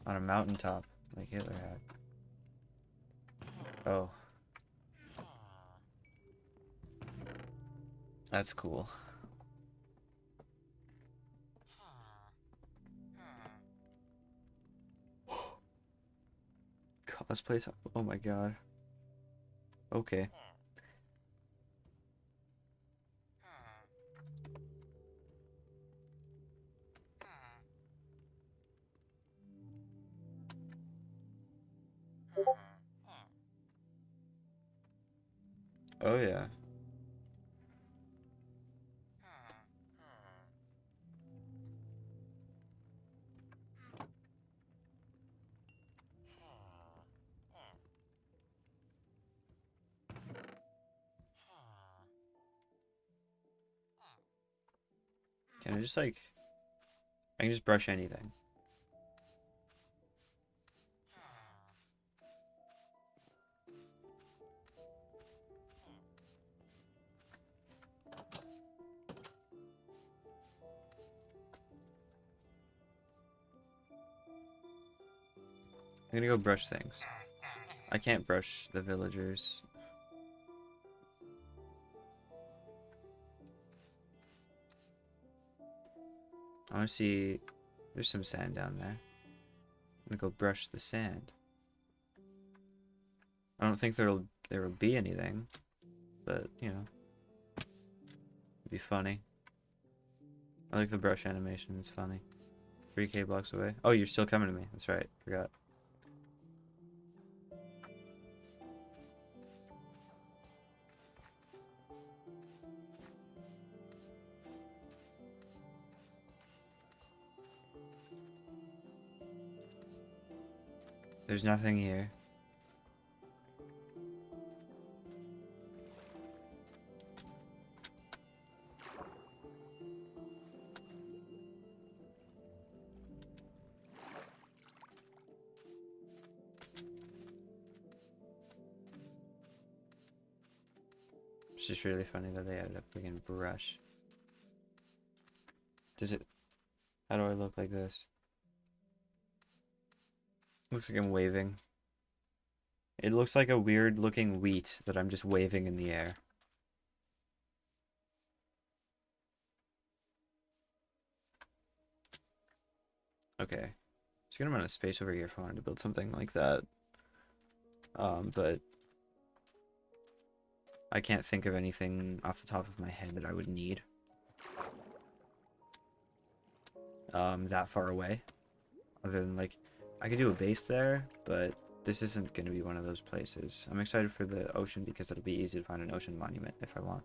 On a mountaintop, like Hitler had. Oh. That's cool. Cosplays? Oh my god. Okay. Oh yeah. Can I just like... I can just brush anything. I'm gonna go brush things. I can't brush the villagers. I wanna see... There's some sand down there. I'm gonna go brush the sand. I don't think there will be anything, but you know, it'd be funny. I like the brush animation. It's funny. 3K blocks away. Oh, you're still coming to me. That's right. Forgot. There's nothing here. It's just really funny that they added a freaking brush. Does it... How do I look like this? Looks like I'm waving. It looks like a weird looking wheat that I'm just waving in the air. Okay. Just gonna run out of space over here if I wanted to build something like that. But I can't think of anything off the top of my head that I would need. That far away. Other than, like, I could do a base there, but this isn't going to be one of those places. I'm excited for the ocean because it'll be easy to find an ocean monument if I want.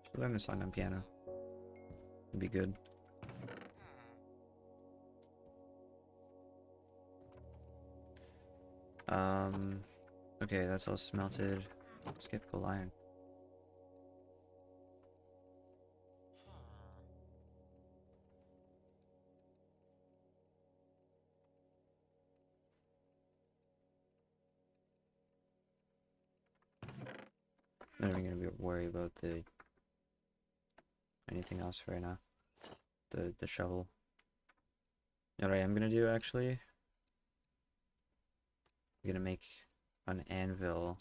Should learn a song on piano. It'd be good. Okay, that's all smelted. Let's get full iron. Not even gonna worry about anything else right now. The shovel. You know what I am gonna do actually? I'm gonna make an anvil.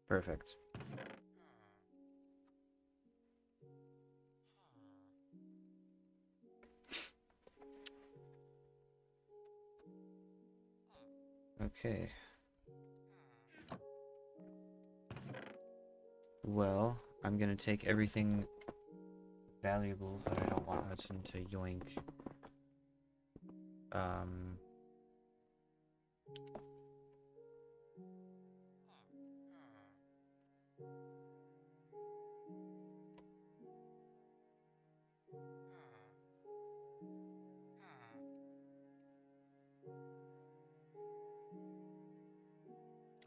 Perfect. Okay. Well, I'm gonna take everything valuable, but I don't want Hudson to yoink.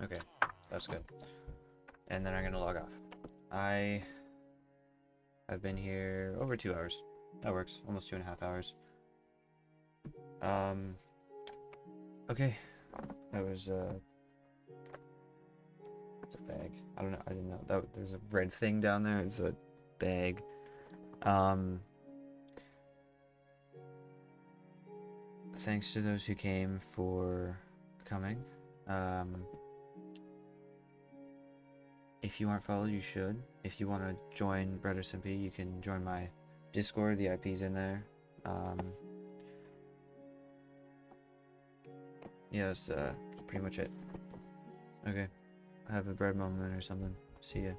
Okay, that's good. And then I'm gonna log off. I have been here over 2 hours. That works. Almost 2.5 hours. Okay. That was, it's a bag. I don't know. I didn't know. There's a red thing down there. It's a bag. Thanks to those who came for coming. If you aren't followed, you should. If you want to join Breadsburg SMP, you can join my Discord. The IP's in there. Yeah, that's pretty much it. Okay. Have a bread moment or something. See ya.